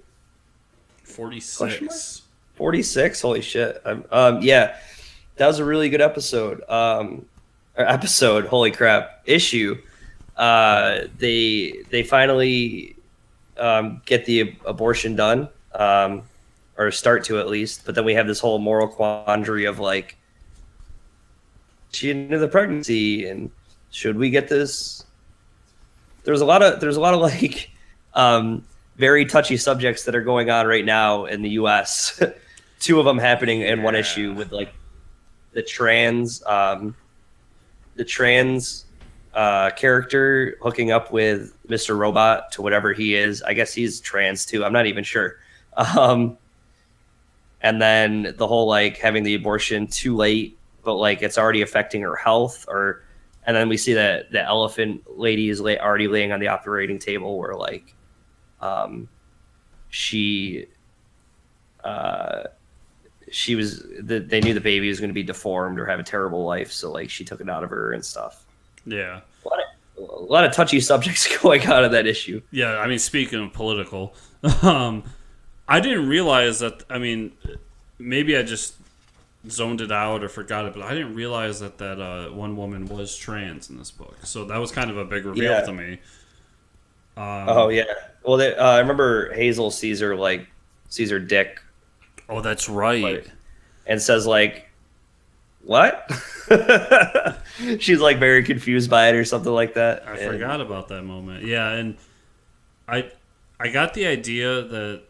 46. 46? Holy shit. Yeah, that was a really good episode. Holy crap. Issue. They finally get the abortion done, or start to at least. But then we have this whole moral quandary of like, she ended the pregnancy, and should we get this? There's a lot of like very touchy subjects that are going on right now in the U.S. two of them happening in one Yeah. issue with like the trans character hooking up with Mr. Robot to whatever he is. I guess he's trans too. I'm not even sure. And then the whole like having the abortion too late, but like it's already affecting her health. And then we see that the elephant lady is already laying on the operating table, where like she was they knew the baby was going to be deformed or have a terrible life, so like she took it out of her and stuff. Yeah. A lot of touchy subjects going on in that issue. Yeah, I mean, speaking of political, I didn't realize that. I mean, maybe I just zoned it out or forgot it, but I didn't realize that one woman was trans in this book. So that was kind of a big reveal to me. Oh yeah. Well, I remember Hazel sees her dick. Oh, that's right. And says like, "What?" She's like very confused by it or something like that. I forgot about that moment. Yeah, and I got the idea that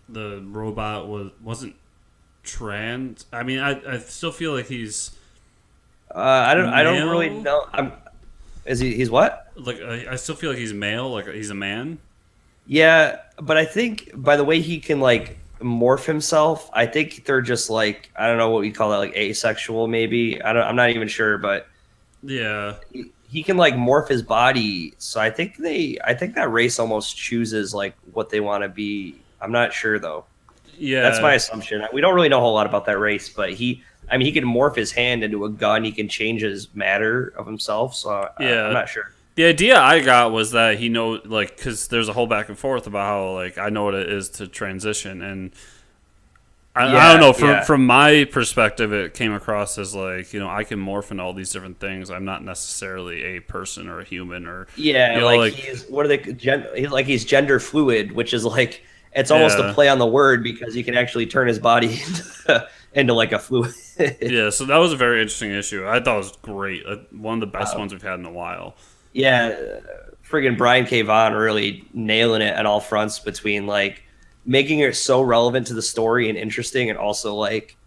the robot wasn't trans. I mean, I still feel like he's. I don't really know. He's what? Like I still feel like he's male. Like he's a man. Yeah, but I think by the way he can like morph himself, I think they're just like, I don't know what we call that, like asexual maybe. I'm not even sure, but yeah, he can like morph his body. So I think that race almost chooses like what they want to be. I'm not sure though. Yeah, that's my assumption. We don't really know a whole lot about that race, but he can morph his hand into a gun. He can change his matter of himself. So yeah, I'm not sure. The idea I got was that he knows, like, because there's a whole back and forth about how, like, I know what it is to transition, and I don't know. From my perspective, it came across as like, I can morph into all these different things. I'm not necessarily a person or a human or he's gender fluid, which is like it's almost a play on the word because he can actually turn his body into like a fluid. Yeah, so that was a very interesting issue. I thought it was great. One of the best ones we've had in a while. Yeah, friggin' Brian K. Vaughan really nailing it on all fronts between like making it so relevant to the story and interesting, and also like,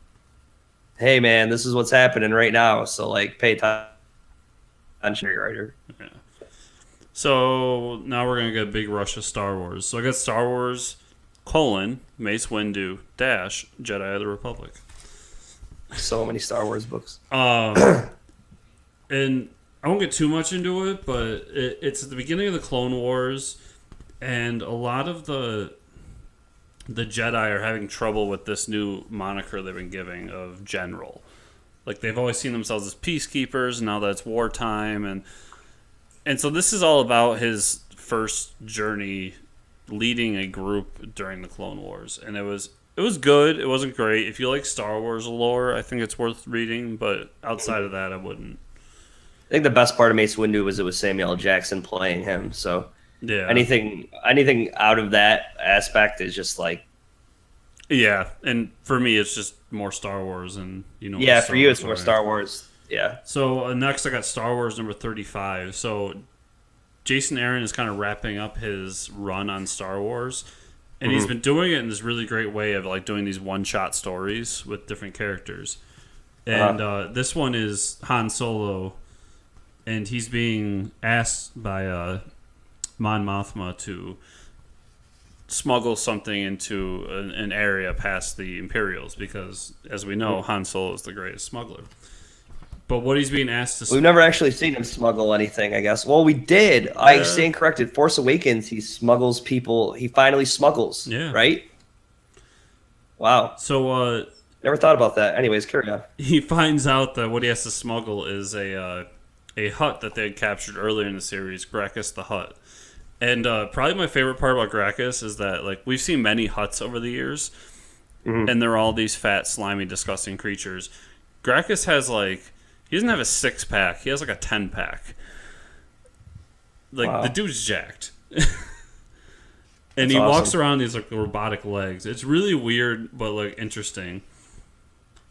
hey man, this is what's happening right now, so like pay attention, writer. Yeah. So now we're gonna get a big rush of Star Wars. So I got Star Wars: Mace Windu - Jedi of the Republic. So many Star Wars books. And I won't get too much into it, but it's at the beginning of the Clone Wars, and a lot of the Jedi are having trouble with this new moniker they've been giving of General. Like, they've always seen themselves as peacekeepers, and now that it's wartime, and so this is all about his first journey leading a group during the Clone Wars, and it was good. It wasn't great. If you like Star Wars lore, I think it's worth reading, but outside of that, I wouldn't. I think the best part of Mace Windu was it was Samuel L. Jackson playing him. So yeah, anything out of that aspect is just like, yeah. And for me, it's just more Star Wars, and yeah, for you it's more Star Wars. Yeah. So next, I got Star Wars number 35. So Jason Aaron is kind of wrapping up his run on Star Wars, and he's been doing it in this really great way of like doing these one-shot stories with different characters. And this one is Han Solo. And he's being asked by Mon Mothma to smuggle something into an area past the Imperials because, as we know, Han Solo is the greatest smuggler. But what he's being asked to... We've never actually seen him smuggle anything, I guess. Well, we did. I stand corrected. Force Awakens, he smuggles people. He finally smuggles. Yeah. Right? Wow. So... never thought about that. Anyways, carry on. He finds out that what he has to smuggle is a hut that they had captured earlier in the series, Gracchus the Hutt. And probably my favorite part about Gracchus is that, like, we've seen many huts over the years, and they're all these fat, slimy, disgusting creatures. Gracchus has, like, he doesn't have a 6-pack, he has, like, a 10-pack. Like, wow. The dude's jacked. And he walks around these, like, robotic legs. It's really weird, but, like, interesting.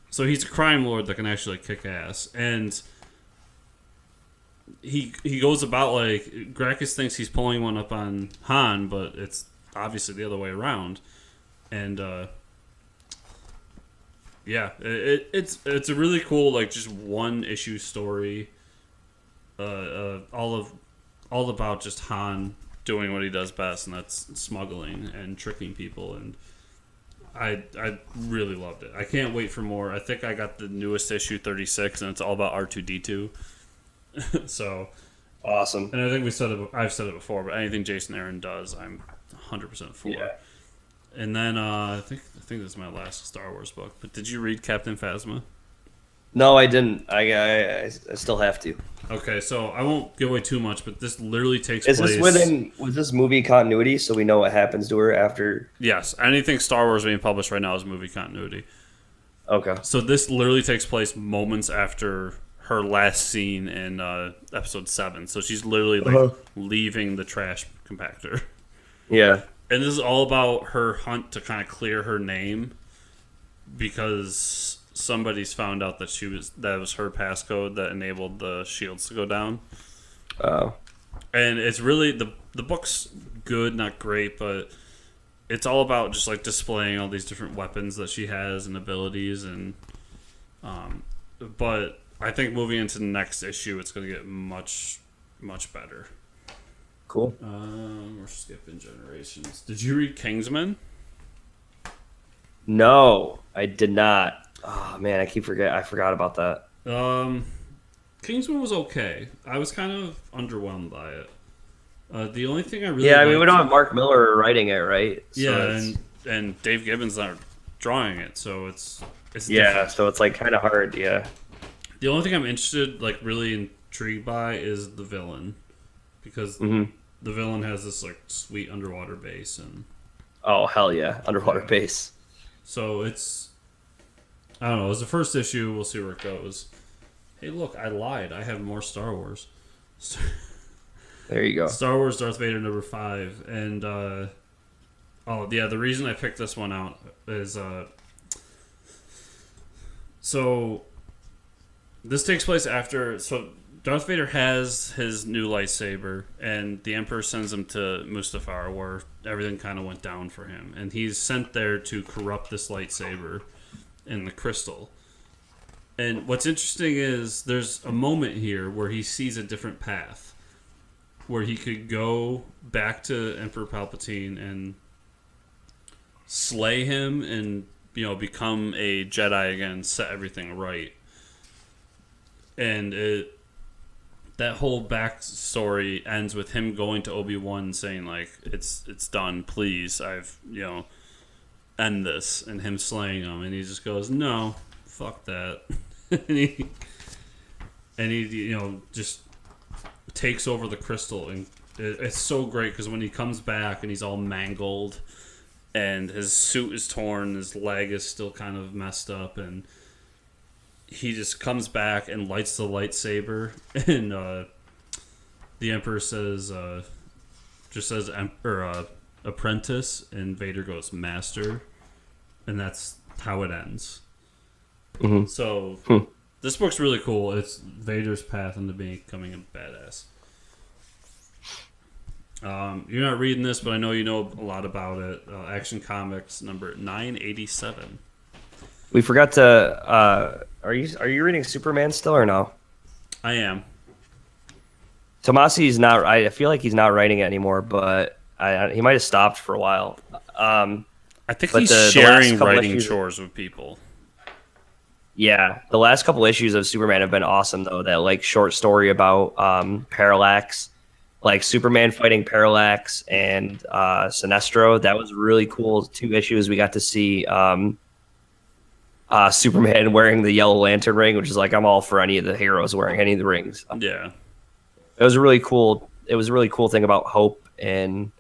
So he's a crime lord that can actually, like, kick ass. And... He goes about like Gracchus thinks he's pulling one up on Han, but it's obviously the other way around. And Yeah, it's a really cool, like, just one issue story. All about just Han doing what he does best, and that's smuggling and tricking people. And I really loved it. I can't wait for more. I think I got the newest issue 36, and it's all about R2D2. So Awesome. and I think I've said it before, but anything Jason Aaron does, I'm 100% for. Yeah. And then I think this is my last Star Wars book. But did you read Captain Phasma? No, I didn't. I still have to. Okay, so I won't give away too much, but this literally takes Is place. was this movie continuity, so we know what happens to her after? Yes, anything Star Wars being published right now is movie continuity. Okay. So this literally takes place moments after her last scene in episode 7. So she's literally like leaving the trash compactor. Yeah. And this is all about her hunt to kind of clear her name because somebody's found out that that was her passcode that enabled the shields to go down. Oh. And it's really the book's good, not great, but it's all about just like displaying all these different weapons that she has and abilities, and but I think moving into the next issue, it's going to get much better. Cool. We're skipping generations. Did you read Kingsman? No, I did not. Oh man, I forgot about that. Kingsman was okay. I was kind of underwhelmed by it. The only thing I really we don't have Mark Miller writing it, right? So yeah, and Dave Gibbons not drawing it, so it's yeah, different. so it's like kind of hard. Yeah. The only thing I'm interested, like really intrigued by, is the villain, because the villain has this like sweet underwater base, and oh hell yeah, underwater base. So I don't know. As the first issue, we'll see where it goes. Hey, look, I lied. I have more Star Wars. There you go. Star Wars Darth Vader #5, and the reason I picked this one out is so this takes place after. So Darth Vader has his new lightsaber, and the Emperor sends him to Mustafar, where everything kind of went down for him, and he's sent there to corrupt this lightsaber in the crystal. And what's interesting is there's a moment here where he sees a different path, where he could go back to Emperor Palpatine and slay him and, become a Jedi again, set everything right. And that whole backstory ends with him going to Obi-Wan saying, like, it's done, please, I've, end this, and him slaying him. And he just goes, no, fuck that. and he just takes over the crystal, and it's so great because when he comes back and he's all mangled and his suit is torn, his leg is still kind of messed up, and he just comes back and lights the lightsaber, and the Emperor says apprentice, and Vader goes master, and that's how it ends. Mm-hmm. So this book's really cool. It's Vader's path into becoming a badass. You're not reading this, but I know you know a lot about it. Action Comics number 987. We forgot to. Are you reading Superman still or no? I am. Tomasi's not. I feel like he's not writing it anymore, but he might have stopped for a while. I think he's sharing writing chores with people. Yeah, the last couple issues of Superman have been awesome, though. That like short story about Parallax, like Superman fighting Parallax and Sinestro. That was really cool. 2 issues we got to see Superman wearing the Yellow Lantern ring, which is like I'm all for any of the heroes wearing any of the rings. Yeah, it was really cool. It was a really cool thing about hope and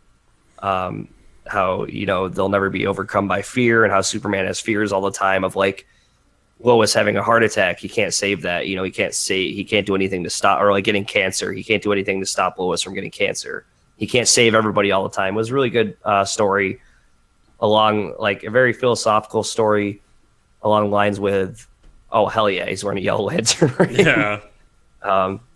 how they'll never be overcome by fear, and how Superman has fears all the time of like Lois having a heart attack. He can't save that. He can't do anything to stop, or like getting cancer. He can't do anything to stop Lois from getting cancer. He can't save everybody all the time. It was a really good story, along like a very philosophical story, along lines with, oh hell yeah, he's wearing a Yellow Lantern ring.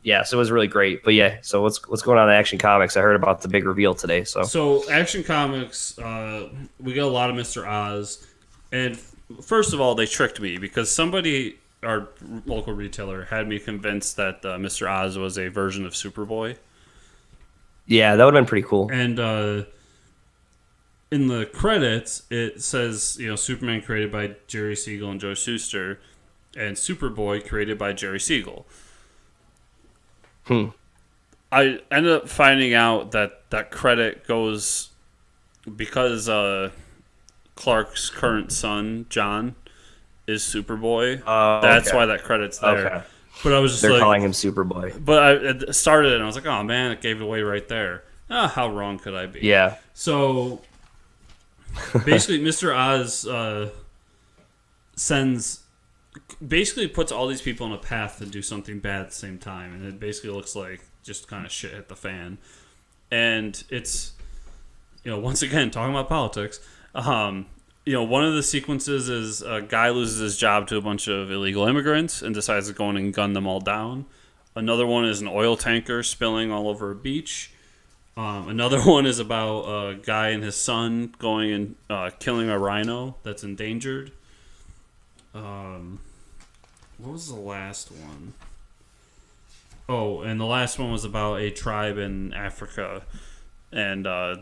Yeah. So it was really great. But yeah, so what's going on in Action Comics? I heard about the big reveal today. So Action Comics, we got a lot of Mr. Oz, and first of all, they tricked me because somebody, our local retailer, had me convinced that Mr. Oz was a version of Superboy. Yeah, that would have been pretty cool. And in the credits, it says, Superman created by Jerry Siegel and Joe Shuster, and Superboy created by Jerry Siegel. I ended up finding out that credit goes because Clark's current son, John, is Superboy. That's why that credit's there. Okay. But I was just They're calling him Superboy. But I started it and I was like, oh man, it gave it away right there. How wrong could I be? Yeah. So basically, Mr. Oz puts all these people on a path to do something bad at the same time, and it basically looks like just kind of shit hit the fan. And it's, once again, talking about politics, one of the sequences is a guy loses his job to a bunch of illegal immigrants and decides to go in and gun them all down. Another one is an oil tanker spilling all over a beach. Another one is about a guy and his son going and killing a rhino that's endangered. What was the last one? Oh, and the last one was about a tribe in Africa, and a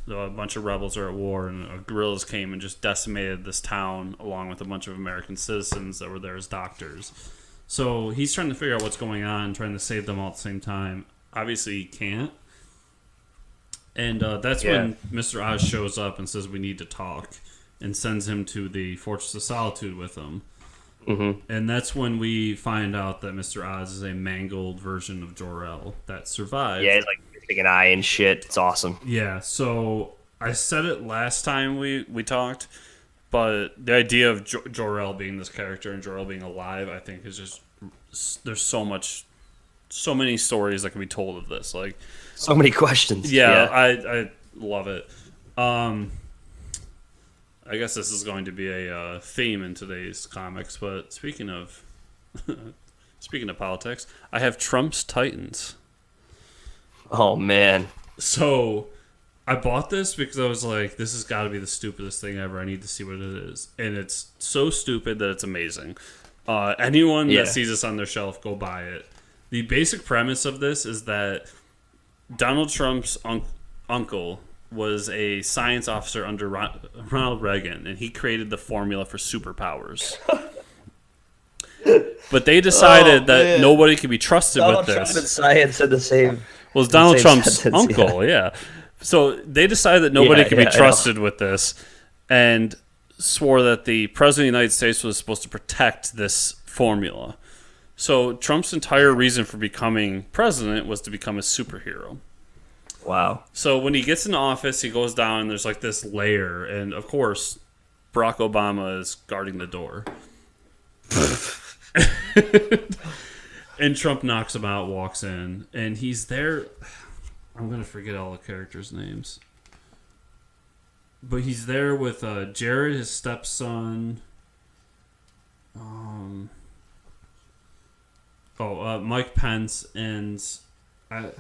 bunch of rebels are at war, and guerrillas came and just decimated this town along with a bunch of American citizens that were there as doctors. So he's trying to figure out what's going on, trying to save them all at the same time. Obviously, he can't. And that's when Mr. Oz shows up and says, we need to talk, and sends him to the Fortress of Solitude with him. Mm-hmm. And that's when we find out that Mr. Oz is a mangled version of Jor-El that survived. Yeah, he's like missing an eye and shit. It's awesome. Yeah, so I said it last time we talked, but the idea of Jor-El being this character and Jor-El being alive, I think is just, there's so many stories that can be told of this. Like, so many questions. Yeah. I love it. I guess this is going to be a theme in today's comics, but speaking of politics, I have Trump's Titans. Oh, man. So I bought this because I was like, this has got to be the stupidest thing ever. I need to see what it is. And it's so stupid that it's amazing. Anyone that sees this on their shelf, go buy it. The basic premise of this is that Donald Trump's uncle was a science officer under Ronald Reagan, and he created the formula for superpowers. But they decided that nobody could be trusted with this. Trump and science said the same. Well, it's Donald Trump's sentence, uncle, yeah. So they decided that nobody could be trusted with this, and swore that the president of the United States was supposed to protect this formula. So Trump's entire reason for becoming president was to become a superhero. Wow. So when he gets in office, he goes down, and there's like this layer, and of course, Barack Obama is guarding the door. And Trump knocks him out, walks in, and he's there. I'm going to forget all the characters' names. But he's there with Jared, his stepson. Mike Pence, and I'm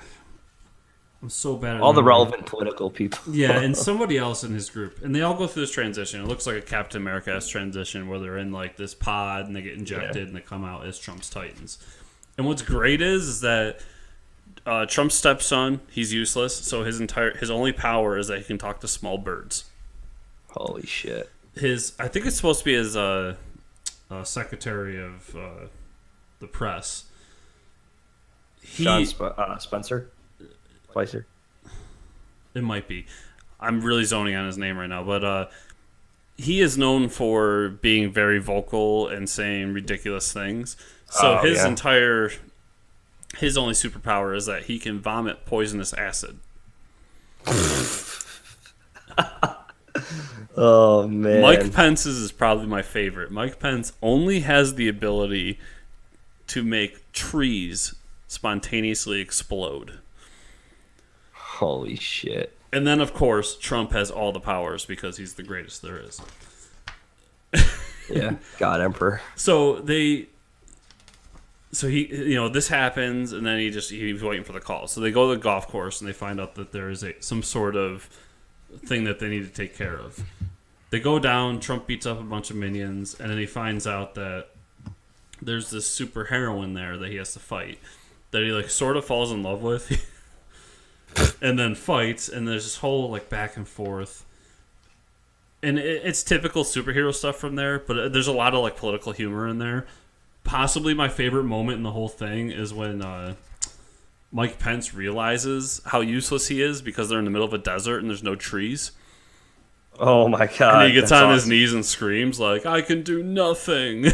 so bad at all the relevant political people. Yeah, and somebody else in his group. And they all go through this transition. It looks like a Captain America-esque transition where they're in like this pod and they get injected and they come out as Trump's Titans. And what's great is that Trump's stepson, he's useless, so his only power is that he can talk to small birds. Holy shit. I think it's supposed to be his secretary of the press. John Spencer? Spicer? It might be. I'm really zoning on his name right now, but he is known for being very vocal and saying ridiculous things. So his only superpower is that he can vomit poisonous acid. Oh, man. Mike Pence's is probably my favorite. Mike Pence only has the ability to make trees spontaneously explode. Holy shit. And then, of course, Trump has all the powers because he's the greatest there is. Yeah, God Emperor. So he, this happens, and then he's waiting for the call. So they go to the golf course, and they find out that there is some sort of thing that they need to take care of. They go down. Trump beats up a bunch of minions, and then he finds out that there's this super heroine there that he has to fight. That he like sort of falls in love with, and then fights. And there's this whole like back and forth. And it's typical superhero stuff from there, but there's a lot of like political humor in there. Possibly my favorite moment in the whole thing is when Mike Pence realizes how useless he is because they're in the middle of a desert and there's no trees. Oh my god! And he gets on his knees and screams like, "I can do nothing."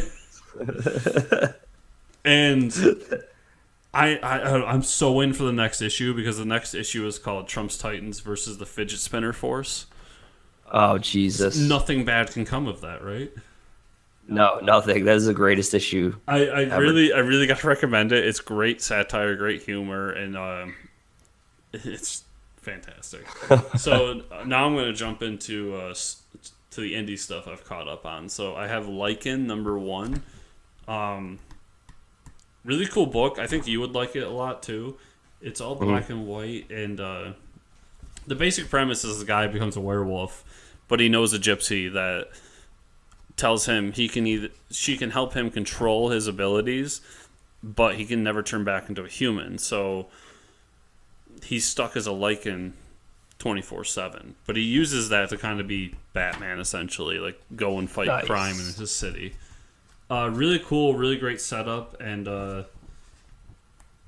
And I'm so in for the next issue because the next issue is called Trump's Titans versus the Fidget Spinner Force. Oh Jesus! Nothing bad can come of that, right? No, nothing. That is the greatest issue. I really got to recommend it. It's great satire, great humor, and it's fantastic. So now I'm going to jump into to the indie stuff I've caught up on. So I have Lycan #1. Really cool book. I think you would like it a lot too. It's all black and white, and the basic premise is the guy becomes a werewolf, but he knows a gypsy that tells him she can help him control his abilities, but he can never turn back into a human. So he's stuck as a Lycan 24/7. But he uses that to kind of be Batman, essentially, like go and fight crime in his city. Really cool, really great setup, and it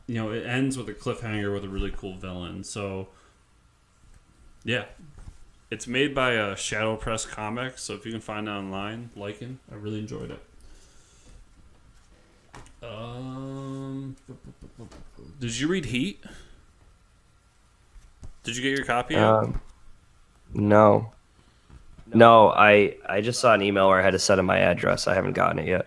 ends with a cliffhanger with a really cool villain. So yeah. It's made by Shadow Press Comics, so if you can find it online, Lycan. I really enjoyed it. Did you read Heat? Did you get your copy yet? No. No, I just saw an email where I had to send in my address. I haven't gotten it yet.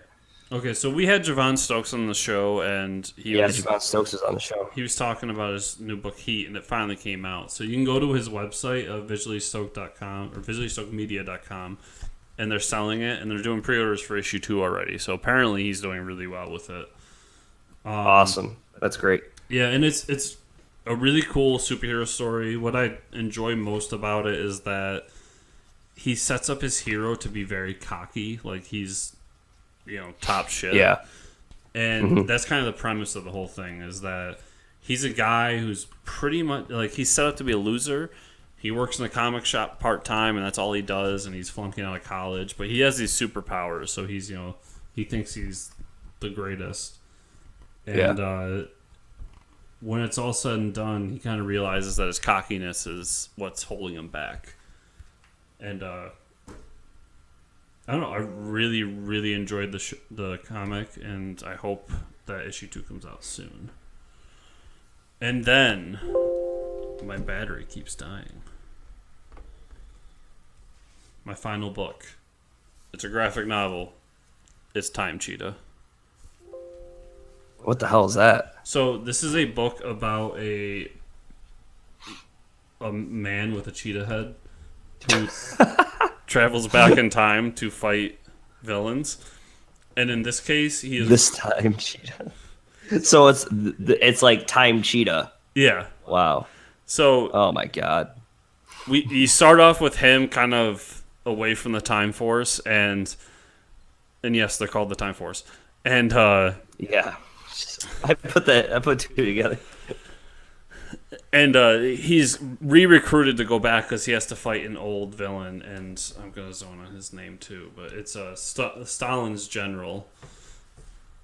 Okay, so we had Javon Stokes on the show, and Javon Stokes is on the show. He was talking about his new book Heat, and it finally came out. So you can go to his website, visuallystoked.com or visuallystoked.media.com, and they're selling it, and they're doing pre-orders for issue 2 already. So apparently he's doing really well with it. Awesome, that's great. Yeah, and it's a really cool superhero story. What I enjoy most about it is that he sets up his hero to be very cocky, like he's top shit. Yeah. And that's kind of the premise of the whole thing, is that he's a guy who's pretty much like he's set up to be a loser. He works in a comic shop part-time, and that's all he does, and he's flunking out of college, but he has these superpowers, so he's he thinks he's the greatest. And when it's all said and done, he kind of realizes that his cockiness is what's holding him back. And I don't know. I really, really enjoyed the comic, and I hope that issue 2 comes out soon. And then my battery keeps dying. My final book. It's a graphic novel. It's Time Cheetah. What the hell is that? So this is a book about a man with a cheetah head who travels back in time to fight villains, and in this case, he is this Time Cheetah. So it's like Time Cheetah. Yeah. Wow. So oh my god. You start off with him kind of away from the Time Force, and yes, they're called the Time Force, and yeah, I put 2 together. And he's re-recruited to go back because he has to fight an old villain, and I'm going to zone on his name too, but it's Stalin's general.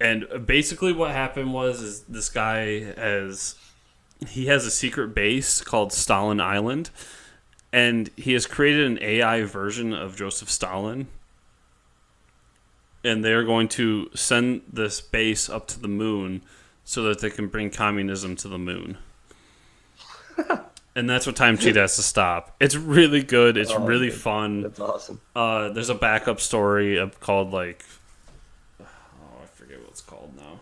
And basically what happened is this guy has a secret base called Stalin Island, and he has created an AI version of Joseph Stalin, and they're going to send this base up to the moon so that they can bring communism to the moon. And that's what Time Cheetah has to stop. It's really good. It's really fun. That's awesome. There's a backup story called I forget what it's called now,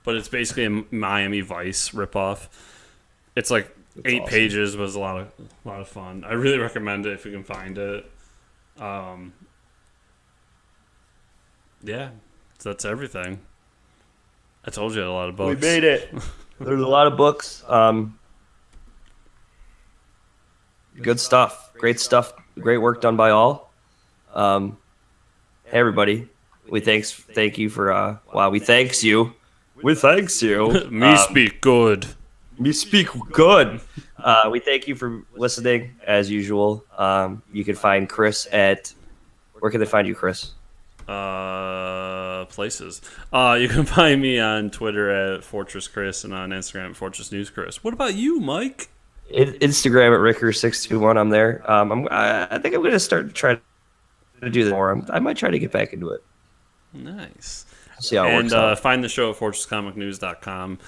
but it's basically a Miami Vice ripoff. It's like that's 8 awesome. Pages, but it's a lot of fun. I really recommend it if you can find it. Yeah, so that's everything. I told you I had a lot of books. We made it. There's a lot of books. Good stuff. Great stuff. Great work done by all. Hey everybody, we thank you for we thanks you. We thanks you. Me speak good. Me speak good. We thank you for listening as usual. You can find Chris at where can they find you, Chris? Places. You can find me on Twitter at Fortress Chris and on Instagram at Fortress News Chris. What about you, Mike? Instagram at Ricker621. I'm there. I think I'm gonna start trying to do that more. I might try to get back into it. Nice. See how it works out. Find the show at fortresscomicnews.com.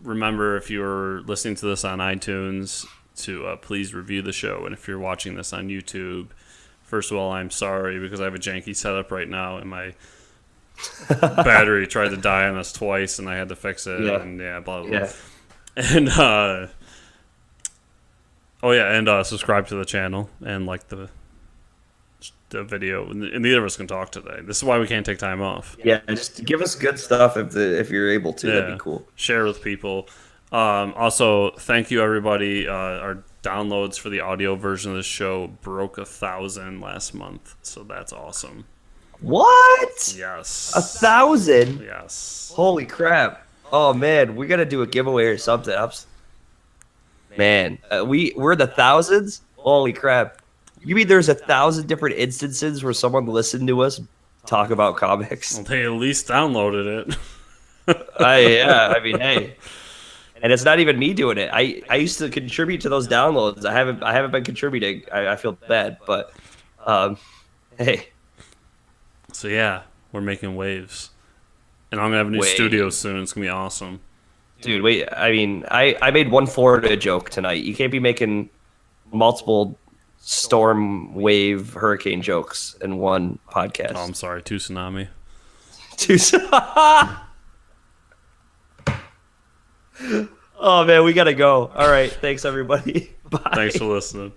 Remember, if you're listening to this on iTunes, to please review the show. And if you're watching this on YouTube, first of all, I'm sorry because I have a janky setup right now, and my battery tried to die on us twice, and I had to fix it. Yeah. And blah blah. Yeah. And subscribe to the channel and like the video. And neither of us can talk today. This is why we can't take time off. Yeah, just give us good stuff if you're able to. That'd be cool. Share with people. Also, thank you everybody. Our downloads for the audio version of the show broke 1,000 last month, so that's awesome. What? Yes. 1,000? Yes. Holy crap! Oh man, we gotta do a giveaway or something. Man, we're the thousands. Holy crap! You mean there's 1,000 different instances where someone listened to us talk about comics? Well, they at least downloaded it. I mean, hey, and it's not even me doing it. I used to contribute to those downloads. I haven't been contributing. I feel bad, but hey. So yeah, we're making waves, and I'm gonna have a new studio soon. It's gonna be awesome. Dude, wait. I mean, I made one Florida joke tonight. You can't be making multiple storm, wave, hurricane jokes in one podcast. Oh, I'm sorry. 2 tsunami. Oh man, we gotta go. All right, thanks everybody. Bye. Thanks for listening.